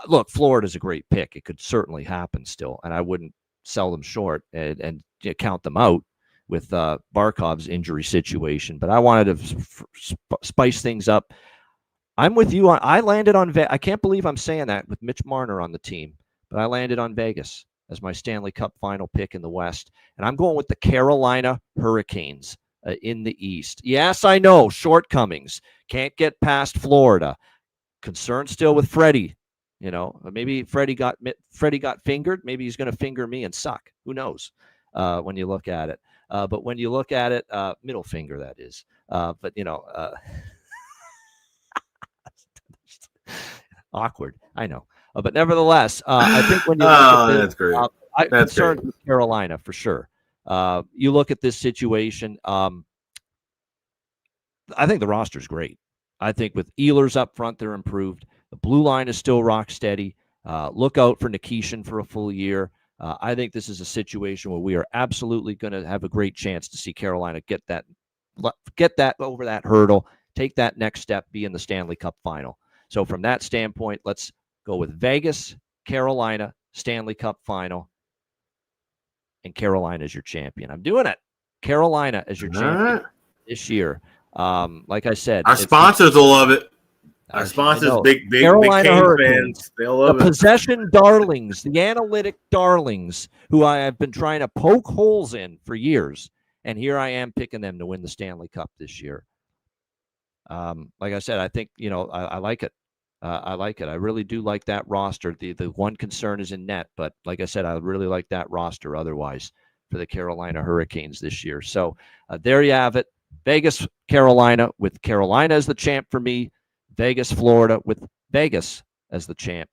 Look, Florida's a great pick. It could certainly happen still. And I wouldn't sell them short and count them out with Barkov's injury situation. But I wanted to spice things up. I'm with you. I landed on I can't believe I'm saying that with Mitch Marner on the team, but I landed on Vegas as my Stanley Cup final pick in the West. And I'm going with the Carolina Hurricanes in the East. Yes, I know, shortcomings. Can't get past Florida. Concerned still with Freddie. Maybe Freddie got fingered. Maybe he's going to finger me and suck. Who knows when you look at it. But when you look at it, middle finger, that is. Awkward, I know, but nevertheless, I think when you look at this, that's great. I'm concerned with Carolina for sure. You look at this situation. I think the roster's great. I think with Ehlers up front, they're improved. The blue line is still rock steady. Look out for Nikishin for a full year. I think this is a situation where we are absolutely going to have a great chance to see Carolina get that over that hurdle, take that next step, be in the Stanley Cup final. So from that standpoint, let's go with Vegas, Carolina, Stanley Cup final, and Carolina as your champion. I'm doing it. Carolina as your champion this year. Like I said, our sponsors will love it. Our sponsors, big Carolina Canes Hurricanes, fans. They'll love the it. possession darlings, the analytic darlings, who I have been trying to poke holes in for years. And here I am picking them to win the Stanley Cup this year. Like I said, I think, I like it. I like it. I really do like that roster. The one concern is in net, but like I said, I really like that roster otherwise for the Carolina Hurricanes this year. So there you have it. Vegas, Carolina, with Carolina as the champ for me. Vegas, Florida, with Vegas as the champ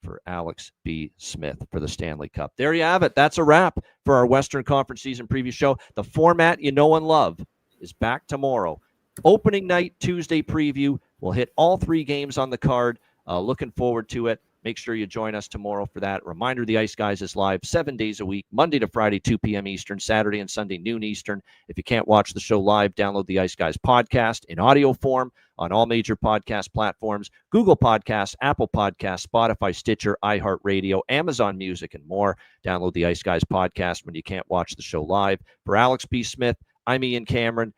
for Alex B. Smith for the Stanley Cup. There you have it. That's a wrap for our Western Conference season preview show. The format you know and love is back tomorrow. Opening night, Tuesday preview. We'll hit all 3 games on the card. Looking forward to it. Make sure you join us tomorrow for that. Reminder, the Ice Guys is live 7 days a week, Monday to Friday, 2 p.m. Eastern, Saturday and Sunday, noon Eastern. If you can't watch the show live, download the Ice Guys podcast in audio form on all major podcast platforms, Google Podcasts, Apple Podcasts, Spotify, Stitcher, iHeartRadio, Amazon Music, and more. Download the Ice Guys podcast when you can't watch the show live. For Alex B. Smith, I'm Ian Cameron.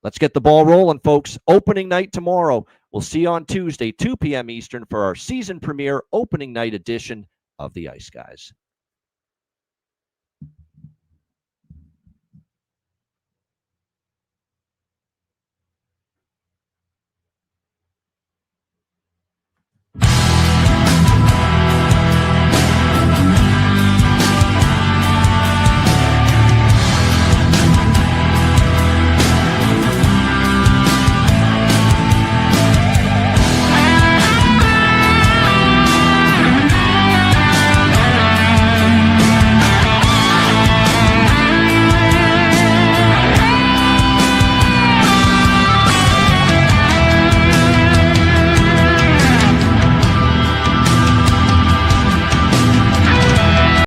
Let's get the ball rolling, folks. Opening night tomorrow. We'll see you on Tuesday, 2 p.m. Eastern, for our season premiere opening night edition of the Ice Guys.